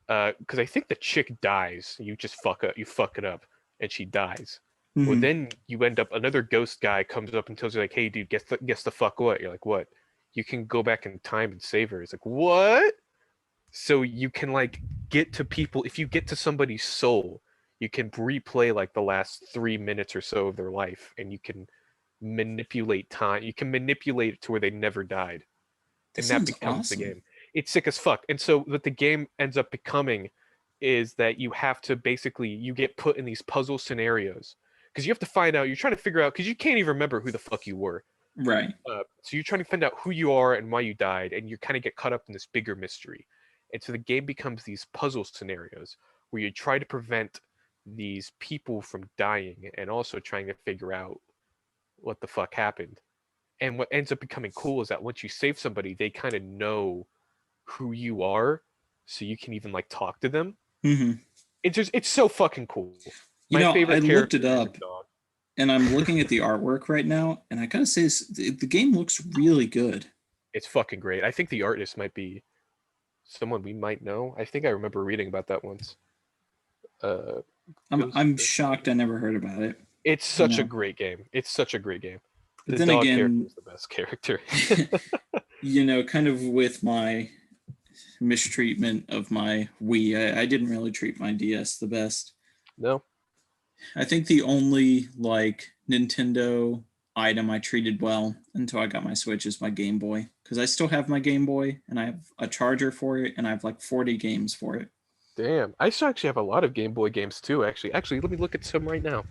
because I think the chick dies, you fuck it up and she dies. Well Mm-hmm. then you end up another ghost guy comes up and tells you like, hey dude, guess the fuck what? You're like, what? You can go back in time and save her. It's like, what? So you can like get to people if you get to somebody's soul, you can replay like the last 3 minutes or so of their life, and you can manipulate time. You can manipulate it to where they never died, That and that sounds becomes the awesome. game. It's sick as fuck. And so what the game ends up becoming is that you have to basically you get put in these puzzle scenarios because you have to find out. You're trying to figure out because you can't even remember who the fuck you were. Right. So you're trying to find out who you are and why you died, and you kind of get caught up in this bigger mystery. And so the game becomes these puzzle scenarios where you try to prevent these people from dying and also trying to figure out what the fuck happened. And what ends up becoming cool is that once you save somebody, they kind of know who you are, so you can even like talk to them. Hmm. It's so fucking cool. You My know, I favorite looked it character is a up, dog. and I'm looking at the artwork right now, and I gotta say, the game looks really good. It's fucking great. I think the artist might be someone we might know. I think I remember reading about that once. Uh, Ghost. I'm shocked I never heard about it. It's You such a know, great game. It's such a great game. but The then dog character again, is the best character. you know, kind of with my mistreatment of my Wii, I didn't really treat my DS the best. No, I think the only like Nintendo item I treated well until I got my Switch is my Game Boy, because I still have my Game Boy and I have a charger for it and I have like 40 games for it. damn. I still actually have a lot of Game Boy games too. Actually, let me look at some right now. I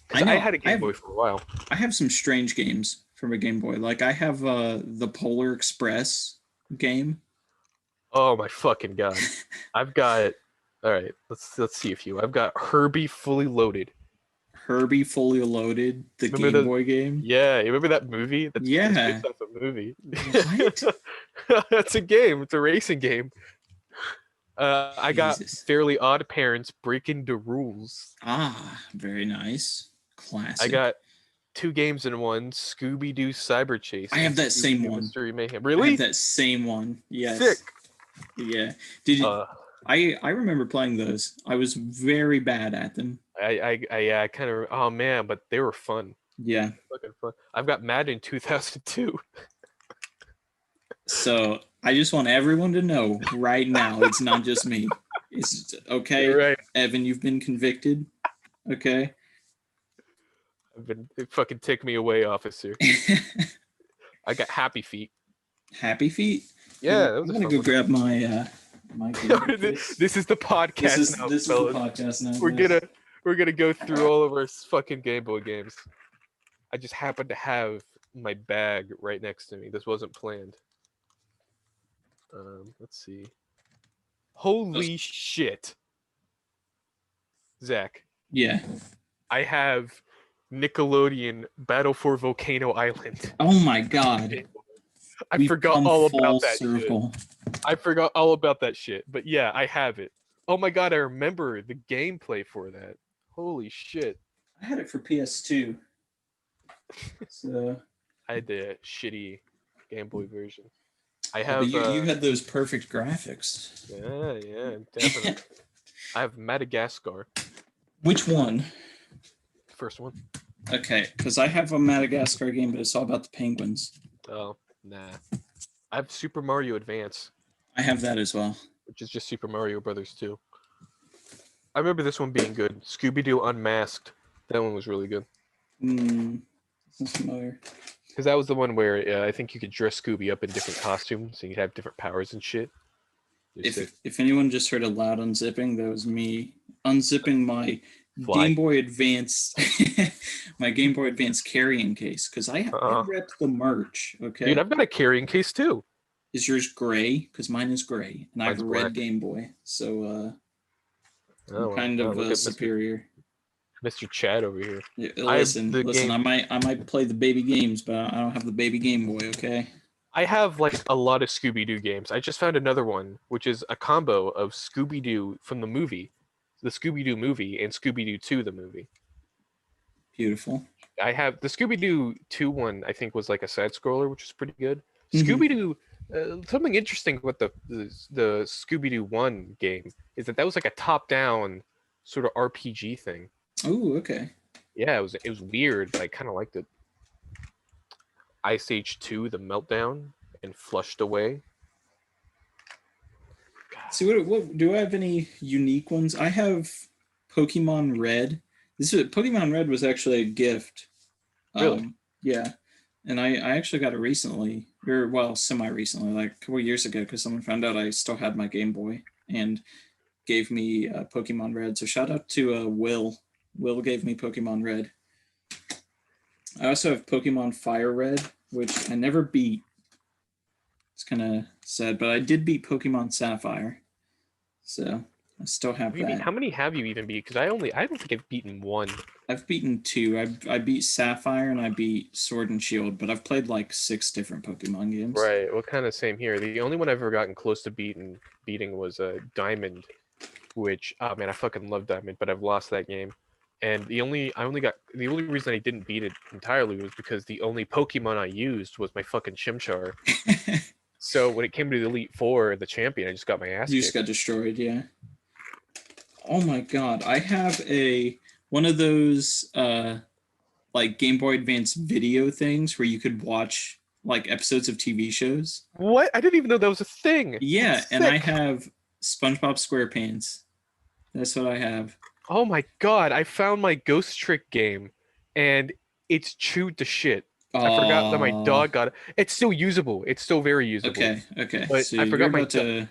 Because I know had a Game Boy for a while. I have some strange games from a Game Boy. Like I have the Polar Express game. Oh my fucking god. I've got. All right, let's see a few. I've got Herbie Fully Loaded. Herbie Fully Loaded, the Remember Game the? Boy game. Yeah, you remember that movie? That's Yeah. based off a movie. What? That's a game. It's a racing game. I got Jesus. Fairly Odd Parents Breaking the Rules. Ah, very nice. I Classic. got two games in one: Scooby Doo Cyber Chase I and have that Scooby same Doo one. Mystery Mayhem. I have Really? that same one. Sick. Yes. Yeah. Did you, Uh, I remember playing those. I was very bad at them. yeah, I kind of. Oh man, but they were fun. Yeah. Fucking fun. I've got Madden 2002. So I just want everyone to know right now, it's not just me. It's You're okay, right. Evan, you've been convicted. Okay. Fucking take me away, officer. I got Happy Feet. Happy feet. Yeah, that was I'm a gonna fun go one. grab my Game Boy case. This is the podcast now, This is the fellas. podcast now, We're guys. gonna we're gonna go through all of our fucking Game Boy games. I just happen to have my bag right next to me. This wasn't planned. Let's see. Holy shit, Zach! Yeah. I have Nickelodeon Battle for Volcano Island. Oh my god. I We've forgot come all full about that shit. circle. I forgot all about that shit. But yeah, I have it. Oh my god, I remember the gameplay for that. Holy shit. I had it for PS2. So I had the shitty Game Boy version. I oh, but have you had those perfect graphics. yeah, definitely. I have Madagascar. Which one? First one. Okay, because I have a Madagascar game, but it's all about the penguins. Oh, nah. I have Super Mario Advance, I have that as well. which is just Super Mario Brothers 2. I remember this one being good. Scooby Doo Unmasked. That one was really good. Sounds familiar. Because that was the one where I think you could dress Scooby up in different costumes and you'd have different powers and shit. If anyone just heard a loud unzipping, that was me unzipping my Fly. Game Boy Advance, my Game Boy Advance carrying case, because I repped the merch. Okay, Dude, I've got a carrying case too. is yours gray? Because mine is gray, and I have Mine's a red black. Game Boy, so Oh, I'm kind of look at superior. Mr. Chad over here. Yeah, I have listen, the listen. game. I might play the baby games, but I don't have the baby Game Boy. Okay. I have like a lot of Scooby Doo games. I just found another one, which is a combo of Scooby Doo from the movie, the Scooby Doo movie, and Scooby Doo 2, the movie. Beautiful. I have the Scooby Doo 2 one, I think was like a side scroller, which is pretty good. Mhm. Scooby Doo, something interesting with the Scooby Doo 1 game is that was like a top down sort of RPG thing. Oh, okay. Yeah, it was weird, but I kind of liked it. Ice Age 2, The Meltdown, and Flushed Away. See what do I have any unique ones? I have Pokemon Red. Pokemon Red was actually a gift. Really? Yeah, and I actually got it recently, or well, semi recently, like a couple years ago, because someone found out I still had my Game Boy and gave me Pokemon Red. So shout out to Will. Will gave me Pokemon Red. I also have Pokemon Fire Red, which I never beat. It's kind of sad, but I did beat Pokemon Sapphire. So I still have that. How many have you even beat? Because I don't think I've beaten one. I've beaten two. I beat Sapphire and I beat Sword and Shield, but I've played like six different Pokemon games. Right. Well, kind of same here. The only one I've ever gotten close to beating was Diamond, which oh man, I fucking love Diamond, but I've lost that game. And the only reason I didn't beat it entirely was because the only Pokemon I used was my fucking Chimchar. So when it came to the Elite Four, the champion, I just got my ass You just kicked. got destroyed, yeah. Oh my god, I have a one of those like Game Boy Advance video things where you could watch like episodes of TV shows. What? I didn't even know that was a thing. Yeah, That's and I sick. have SpongeBob SquarePants. That's what I have. Oh my god, I found my Ghost Trick game, and it's chewed to shit. I forgot that my Oh, dog got it. It's still usable. It's still very usable. okay, okay. But So I you're forgot about to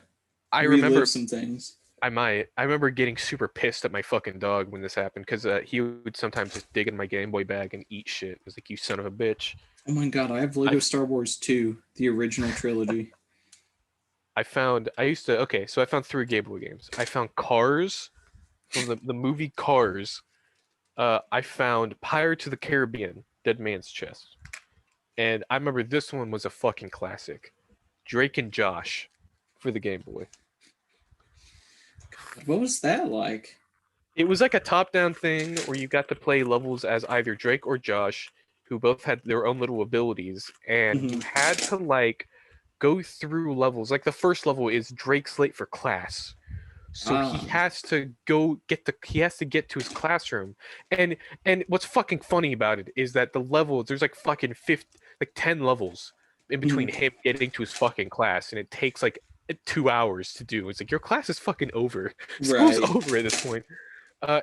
I relive remember some things. I might. I remember getting super pissed at my fucking dog when this happened because he would sometimes just dig in my Game Boy bag and eat shit. It was like, you son of a bitch. Oh my god, I have I Lego Star Wars 2, the original trilogy. I found I used to okay, so I found three Game Boy games. I found Cars from the movie Cars. I found Pirates of the Caribbean, Dead Man's Chest, and I remember this one was a fucking classic. Drake and Josh for the Game Boy. God, what was that like? It was like a top-down thing where you got to play levels as either Drake or Josh, who both had their own little abilities, and you Mhm. had to like go through levels. Like the first level is Drake's late for class. So Ah, he has to get to his classroom. And and what's fucking funny about it is that the levels there's like fucking 50 like 10 levels in between mhm. him getting to his fucking class and it takes like 2 hours to do. It's like your class is fucking over. School's Right. over at this point.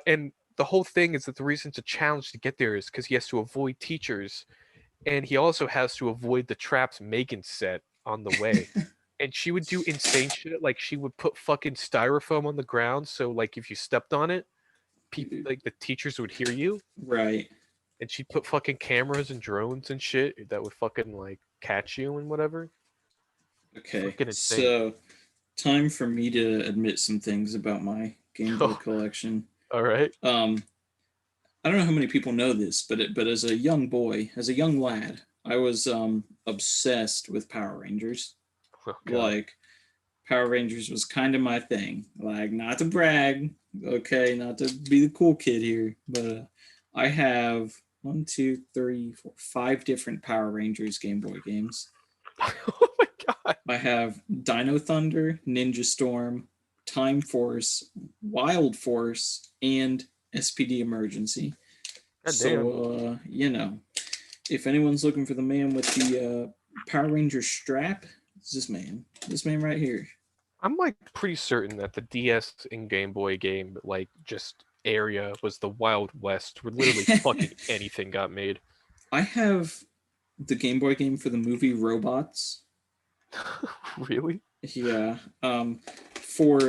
And the whole thing is that the reason it's a challenge to get there is because he has to avoid teachers, and he also has to avoid the traps Megan set on the way. And she would do insane shit, like she would put fucking styrofoam on the ground, so like if you stepped on it, people like the teachers would hear you. Right. And she'd put fucking cameras and drones and shit that would fucking like catch you and whatever. Okay. Fucking insane. So, time for me to admit some things about my Game Boy collection. All right. Um, I don't know how many people know this, but as a young boy, as a young lad, I was obsessed with Power Rangers. Oh god. Like Power Rangers was kind of my thing. Like, not to brag, okay, not to be the cool kid here, but I have one, two, three, four, five different Power Rangers Game Boy games. Oh my god. I have Dino Thunder, Ninja Storm, Time Force, Wild Force, and SPD Emergency. God damn. So, if anyone's looking for the man with the Power Ranger strap, it's this man. This man right here. I'm like pretty certain that the DS and Game Boy game like just area was the Wild West where literally fucking anything got made. I have the Game Boy game for the movie Robots. Really? Yeah. For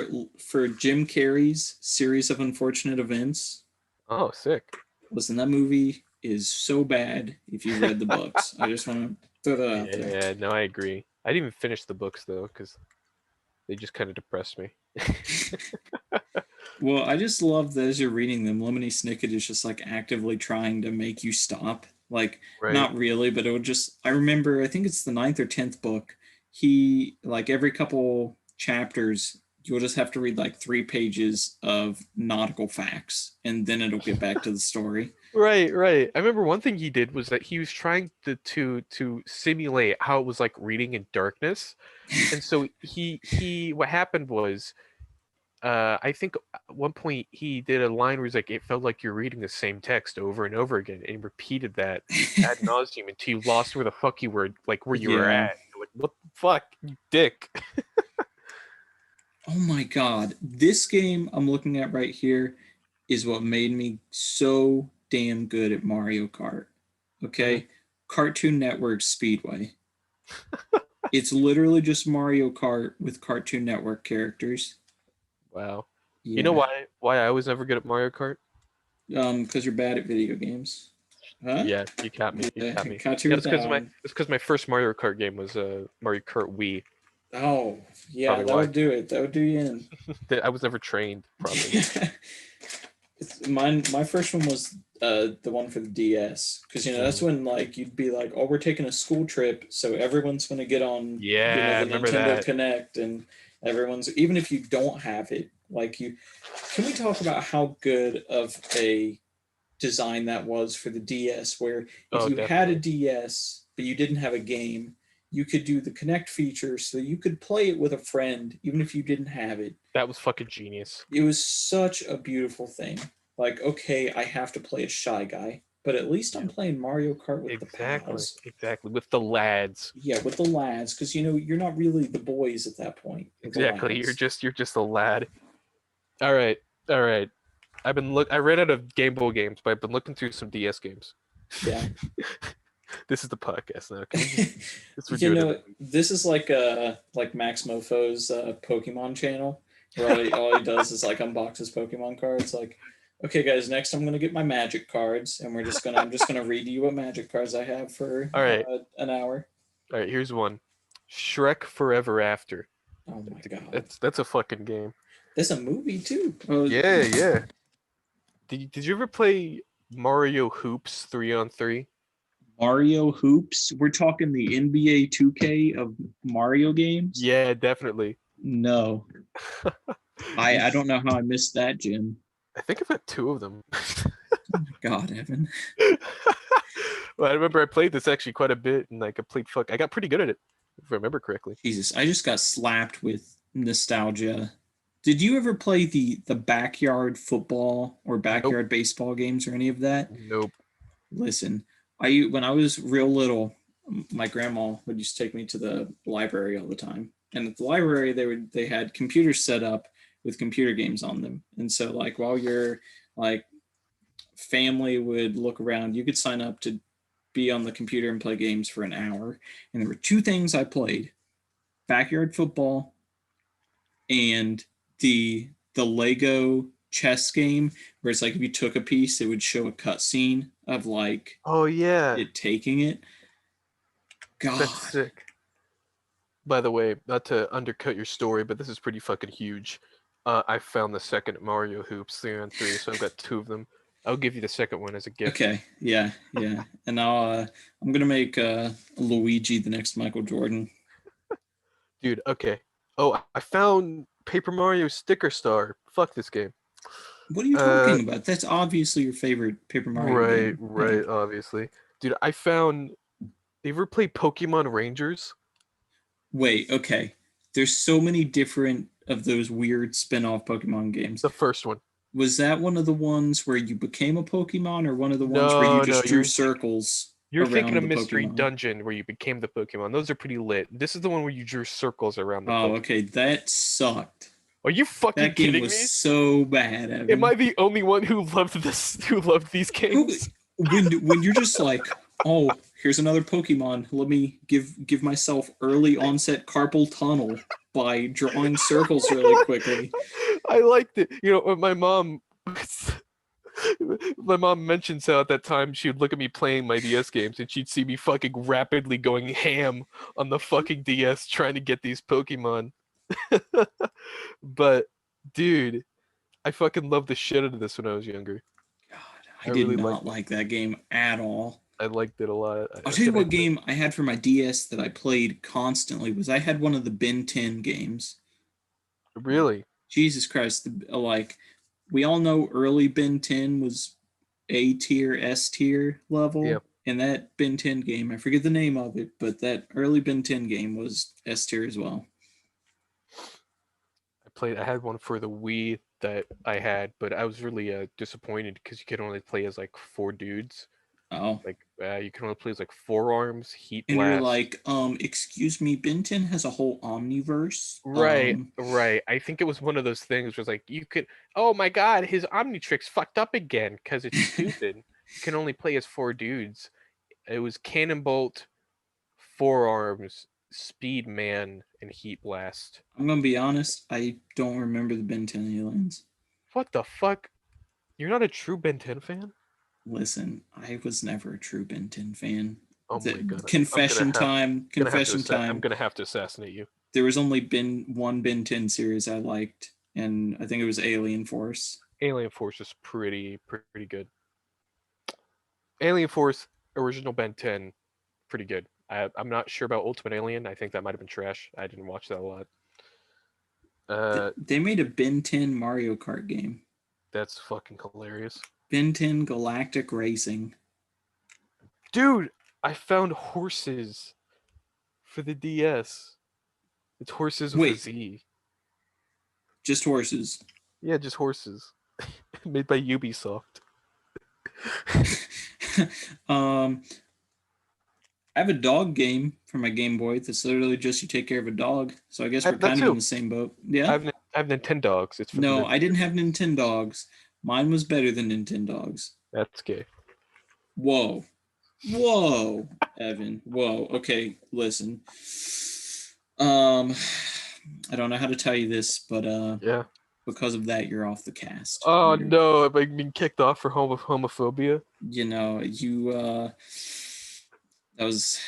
Jim Carrey's series of unfortunate events. Oh, sick. Listen, that movie is so bad if you read the books. I just want to throw that out there. Yeah, no, I agree. I didn't even finish the books though, because they just kind of depressed me. Well, I just love that as you're reading them, Lemony Snicket is just like actively trying to make you stop. Like, Right. not really, but it would just, I remember, I think it's the ninth or 10th book. He, like, every couple chapters, you'll just have to read like 3 pages of nautical facts, and then it'll get back to the story. Right, right. I remember one thing he did was that he was trying to simulate how it was like reading in darkness. And so he what happened was I think at one point he did a line where he's like, it felt like you're reading the same text over and over again, and he repeated that ad nauseum until you lost where the fuck you were, like where you were Yeah. at. You're like, what the fuck, you dick? Oh my God. This game I'm looking at right here is what made me so damn good at Mario Kart. Mhm. Okay. Cartoon Network Speedway. It's literally just Mario Kart with Cartoon Network characters. Wow. You know Yeah. why I was never good at Mario Kart? Because you're bad at video games. Huh? Yeah, you got me. You Yeah, got me. caught you Yeah, with that one. it's because my first Mario Kart game was Mario Kart Wii. Oh, yeah, Probably that why. would do it. That would do you in. I was never trained properly. Yeah. Mine, my first one was the one for the DS, because that's Mm. when like you'd be like, oh, we're taking a school trip, so everyone's gonna get on Yeah, I the remember Nintendo that. Connect, and everyone's, even if you don't have it, like you. Can we talk about how good of a design that was for the DS, where if Oh, you had a definitely. DS but you didn't have a game, you could do the Connect feature so you could play it with a friend even if you didn't have it. That was fucking genius. It was such a beautiful thing. Like, okay, I have to play a Shy Guy, but at least I'm Yeah. playing Mario Kart with the Exactly. pals. Exactly. With the lads. Yeah, with the lads, because you're not really the boys at that point. You're the Exactly. You're lads. just you're just a lad. All right. All right. I ran out of Game Boy games, but I've been looking through some DS games. Yeah. This is the podcast now. Can we just this we're doing everything. This is like Max Mofo's Pokemon channel, where all he does is like unboxes Pokemon cards. Like, okay, guys, next I'm gonna get my Magic cards, and I'm just gonna read you what Magic cards I have for All right. an hour. All right, here's one. Shrek Forever After. Oh my god, That's a fucking game. there's a movie too. Oh, Yeah, yeah. Did you ever play Mario Hoops 3-on-3? Mario Hoops. We're talking the NBA 2K of Mario games. Yeah, definitely. No, I These don't know how I missed that, Jim. I think I've had two of them. Oh my god, Evan. Well, I remember I played this actually quite a bit, and like I got pretty good at it, if I remember correctly. Jesus, I just got slapped with nostalgia. Did you ever play the backyard football or Nope, backyard baseball games or any of that? nope. Listen, I when I was real little, my grandma would used to take me to the library all the time. And at the library they had computers set up with computer games on them. And so like while your like family would look around, you could sign up to be on the computer and play games for an hour. And there were two things I played: backyard football and the Lego chess game, where it's like if you took a piece, it would show a cutscene of like Oh yeah, it taking it. that's God, sick. By the way, not to undercut your story, but this is pretty fucking huge. I found the second Mario Hoops 3-on-3, so I've got two of them. I'll give you the second one as a gift. okay, yeah, yeah. And now I'm gonna make Luigi the next Michael Jordan. Dude, okay. Oh, I found Paper Mario Sticker Star. Fuck this game. What are you Uh, talking about? That's obviously your favorite Paper Mario right, game. right, obviously. Dude, I found. You ever play Pokemon Rangers? Wait, okay. There's so many different of those weird spin-off Pokemon games. The first one. Was that one of the ones where you became a Pokemon, or one of the ones where you No, no, just drew circles you're thinking around of the Mystery Pokemon? Dungeon where you became the Pokemon. Those are pretty lit. This is the one where you drew circles around the Oh, Pokemon. okay, that sucked. Are you fucking That game kidding was me? so bad, Am I Evan. the only one who loved this? Who loved these Who games? when you're just like, oh, here's another Pokemon. Let me give myself early onset carpal tunnel by drawing circles really quickly. I liked it. You know, my mom. My mom mentions how at that time she would look at me playing my DS games and she'd see me fucking rapidly going ham on the fucking DS trying to get these Pokemon. But dude, I fucking loved the shit out of this when I was younger. God, I I did really not liked it. like that game at all. I liked it a lot. I'll I tell you said what game I had for my DS that I played constantly was I had one of the Ben 10 games. really? Jesus Christ, like we all know early Ben 10 was A tier, S tier Yeah. level. And that Ben 10 game, I forget the name of it, but that early Ben 10 game was S tier as well. I had one for the Wii that I had, but I was really disappointed because you could only play as like four dudes. Oh. Like you can only play as like forearms, heat And you're blast. like, excuse me, Ben 10 has a whole omniverse. Right, right. I think it was one of those things where it's like you could, oh my god, his Omnitrix fucked up again because it's stupid. You can only play as four dudes. It was Cannonbolt, Forearms, Speed Man, and Heat Blast. I'm gonna be honest, I don't remember the Ben 10 aliens. What the fuck? You're not a true Ben 10 fan? Listen, I was never a true Ben 10 fan. Oh my god. Confession time, gonna have to confession I'm time. gonna have to assassinate you. There was only been one Ben 10 series I liked, and I think it was Alien Force. Alien Force is pretty good. Alien Force original Ben 10 pretty good. I'm not sure about Ultimate Alien. I think that might have been trash. I didn't watch that a lot. Uh, They made a Ben 10 Mario Kart game. that's fucking hilarious, Ben 10 Galactic Racing. dude. I found horses for the DS. It's horses with a Wait, Z. just horses. Yeah, just horses. Made by Ubisoft. um, I have a dog game for my Game Boy that's literally just you take care of a dog. So I I guess we're have that kind of in too. the same boat. Yeah. I have Nintendogs. It's for No, the. I didn't have Nintendogs. Mine was better than Nintendogs. That's gay. Whoa. Whoa, Evan. Whoa. Okay, listen. Um I don't know how to tell you this, but Yeah. because of that you're off the cast. Oh You're no, am I being kicked off for homophobia? you that was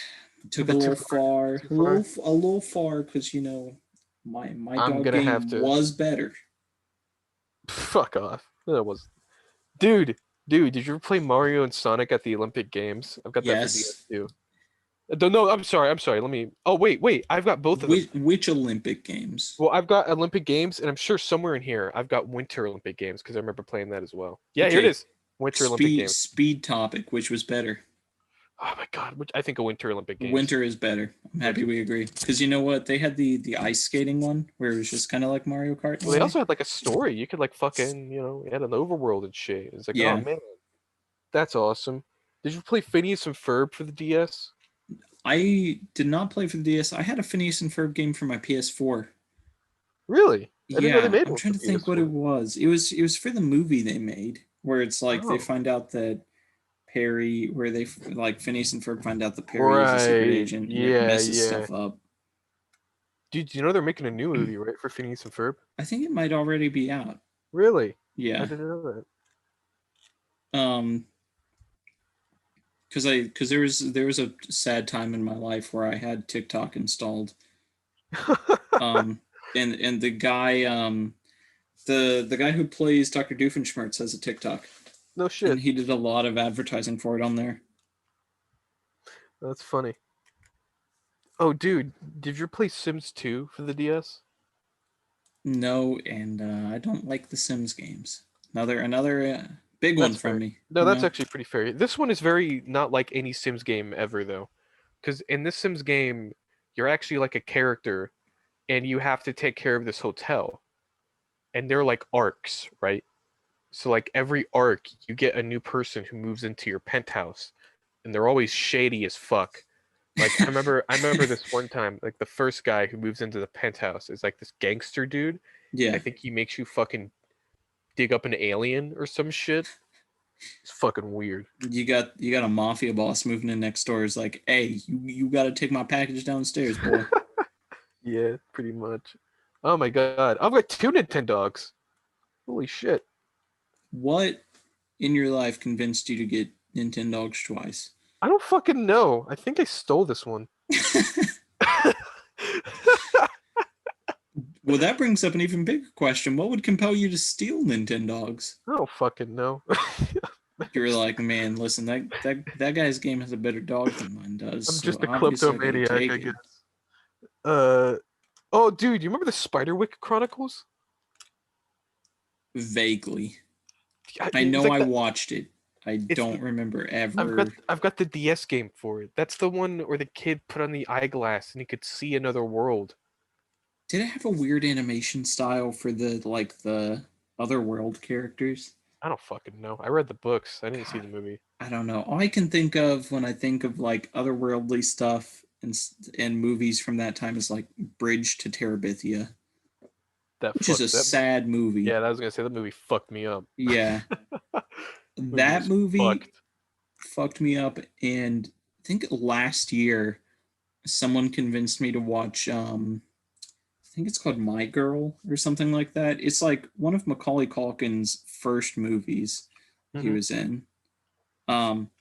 took a Bit too little far. far, Too far. a little far cuz my I'm dog gonna have game to was better. fuck off. That was dude. Dude, did you ever play Mario and Sonic at the Olympic Games? I've got that for DS Yes. too. Don't know. I'm sorry. I'm sorry. Let me. Oh wait. I've got both of them. Which Olympic games? Well, I've got Olympic Games, and I'm sure somewhere in here I've got Winter Olympic Games because I remember playing that as well. Yeah, here it Okay, is. Winter Olympic Games. speed topic, which was better? Oh my god, which I think of Winter Olympic Games. Winter is better. I'm happy Winter. we agree. Because you know what? They had the ice skating one where it was just kind of like Mario Kart in Well, a they way. also had like a story. You could like fucking, add an overworld and shit. It's like, oh Yeah. man, that's awesome. Did you play Phineas and Ferb for the DS? I did not play for the DS. I had a Phineas and Ferb game for my PS4. Really? I didn't know they Yeah, made I'm one for trying to think what it PS4. was. It was for the movie they made where it's like they Oh, find out that Perry, where they like Phineas and Ferb find out that Perry is a secret right. agent and it Yeah, messes yeah. stuff up. Dude, do you know they're making a new movie, right, for Phineas and Ferb? I think it might already be out. Really? I Yeah. didn't know Um, because there was a sad time in my life where I had TikTok installed. that. Um, and the guy the guy who plays Dr. Doofenshmirtz has a TikTok, No and shit. he did a lot of advertising for it on there. That's funny. Oh, dude, did you play Sims 2 for the DS? No, and I don't like the Sims games. Another big one That's from fair. me. No, You that's know. actually pretty fair. This one is very not like any Sims game ever, though. Because in this Sims game, you're actually like a character, and you have to take care of this hotel. And they're like arcs, right? So, like, every arc, you get a new person who moves into your penthouse, and they're always shady as fuck. Like I remember this one time, like the first guy who moves into the penthouse is like this gangster dude, and I Yeah, think he makes you fucking dig up an alien or some shit. It's fucking weird. you got a mafia boss moving in next door. Is like, hey, you got to take my package downstairs, boy. Yeah, pretty much. Oh my god, I've got two Nintendogs. Holy shit. What in your life convinced you to get Nintendogs twice? I don't fucking know. I think I stole this one. Well, that brings up an even bigger question. What would compel you to steal Nintendogs? I don't fucking know. You're like, man, listen, that guy's game has a better dog than mine does, I'm so just a obviously I gotta kleptomaniac, take I it. guess. Uh oh, dude, you remember the Spiderwick Chronicles? Vaguely. I It was know like I that. watched it. I It's don't remember I've got ever. I've got the DS game for it. That's the one where the kid put on the eyeglass and he could see another world. Did it have a weird animation style for the other world characters? I don't fucking know. I read the books. I didn't see God, the movie. I don't know. All I can think of when I think of like otherworldly stuff and movies from that time is like Bridge to Terabithia, That which is a fucked that. sad movie. Yeah, I was gonna say that movie fucked me up. Yeah, Movie that was movie fucked. fucked me up. And I think last year someone convinced me to watch. I think it's called My Girl or something like that. It's like one of Macaulay Culkin's first movies he Hmm. was in. Um,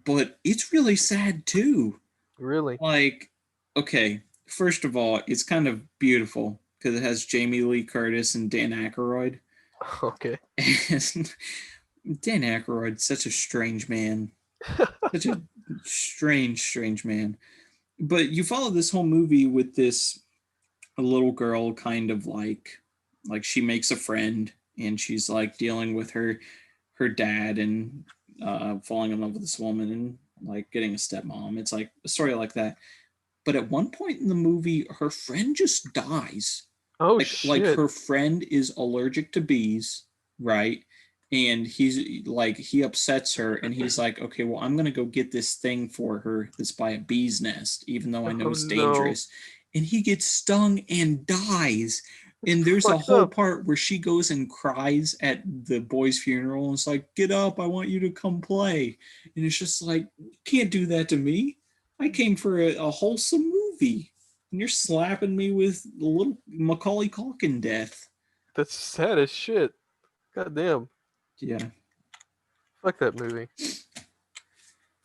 but it's really sad too. Really? Like, okay, first of all, it's kind of beautiful because it has Jamie Lee Curtis and Dan Aykroyd. Okay. And Dan Aykroyd's such a strange man, such a strange man. But you follow this whole movie with this a little girl kind of like she makes a friend and she's like dealing with her dad and falling in love with this woman and like getting a stepmom. It's like a story like that. But at one point in the movie, her friend just dies. Oh Like shit. her friend is allergic to bees, right? And he's like he upsets her and he's like, okay, well, I'm gonna go get this thing for her that's by a bee's nest, even though I know Oh it's no. dangerous. And he gets stung and dies. It's And there's a fucked whole up. part where she goes and cries at the boy's funeral and it's like, get up, I want you to come play. And it's just like, you can't do that to me. I came for a wholesome movie and you're slapping me with little Macaulay Culkin death. That's sad as shit. God damn. Yeah. Fuck that movie.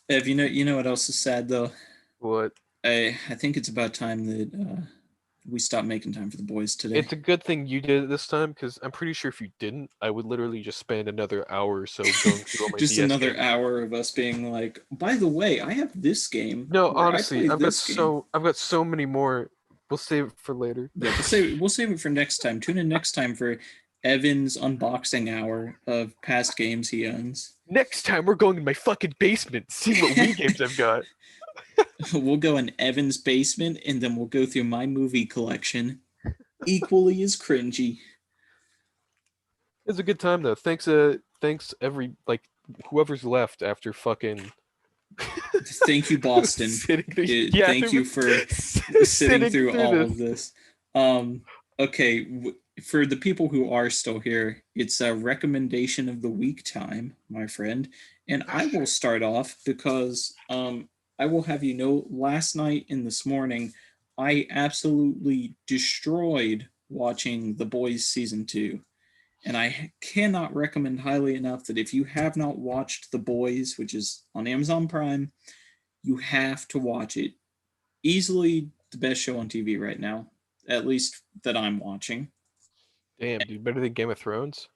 Ev, you know what else is sad though? What? I think it's about time that we stop making time for the boys today. It's a good thing you did it this time because I'm pretty sure if you didn't, I would literally just spend another hour or so going through all my Just DS another games. hour of us being like, by the way, I have this game, No, or I honestly, played this game. I've got so many more. We'll save it for later. Yeah, we'll save it for next time. Tune in next time for Evan's unboxing hour of past games he owns. Next time we're going in my fucking basement, see what Wii games I've got. We'll go in Evan's basement and then we'll go through my movie collection. Equally as cringy. It's a good time though. Thanks every like whoever's left after fucking Thank you, Boston. sitting through, yeah, Thank you for sitting sitting through through all this. of this. Okay, for the people who are still here, it's a recommendation of the week time, my friend. And I will start off because I will have you know, last night and this morning, I absolutely destroyed watching The Boys season two. And I cannot recommend highly enough that if you have not watched The Boys, which is on Amazon Prime, you have to watch it. Easily the best show on TV right now, at least that I'm watching. Damn, dude, better than Game of Thrones.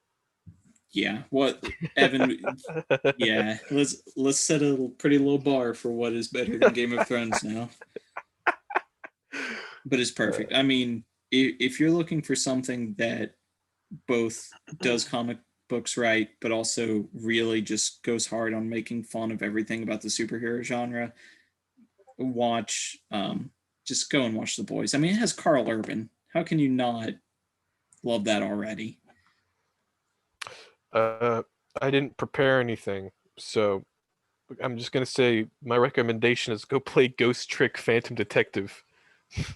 Yeah, what Evan? Yeah, let's set a pretty low bar for what is better than Game of Thrones now, but it's perfect. I mean, if you're looking for something that both does comic books right, but also really just goes hard on making fun of everything about the superhero genre, watch just go and watch The Boys. I mean, it has Carl Urban. How can you not love that already? Uh, I didn't prepare anything, so I'm just gonna say my recommendation is go play Ghost Trick Phantom Detective.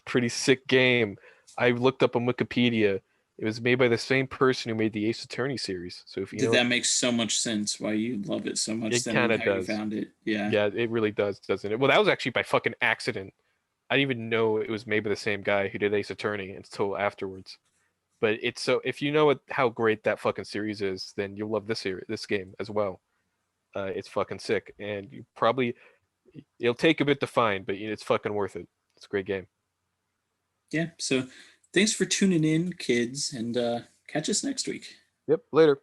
Pretty sick game. I looked up on Wikipedia. It was made by the same person who made the Ace Attorney series. So if you know, That makes so much sense why you love it so much it then and kind of how you does. found it. Yeah. Yeah, it really does, doesn't it? Well, that was actually by fucking accident. I didn't even know it was made by the same guy who did Ace Attorney until afterwards. But it's so if you know how great that fucking series is, then you'll love this game as well. It's fucking sick, and you probably it'll take a bit to find, but it's fucking worth it. It's a great game. Yeah. So thanks for tuning in, kids, and catch us next week. Yep. Later.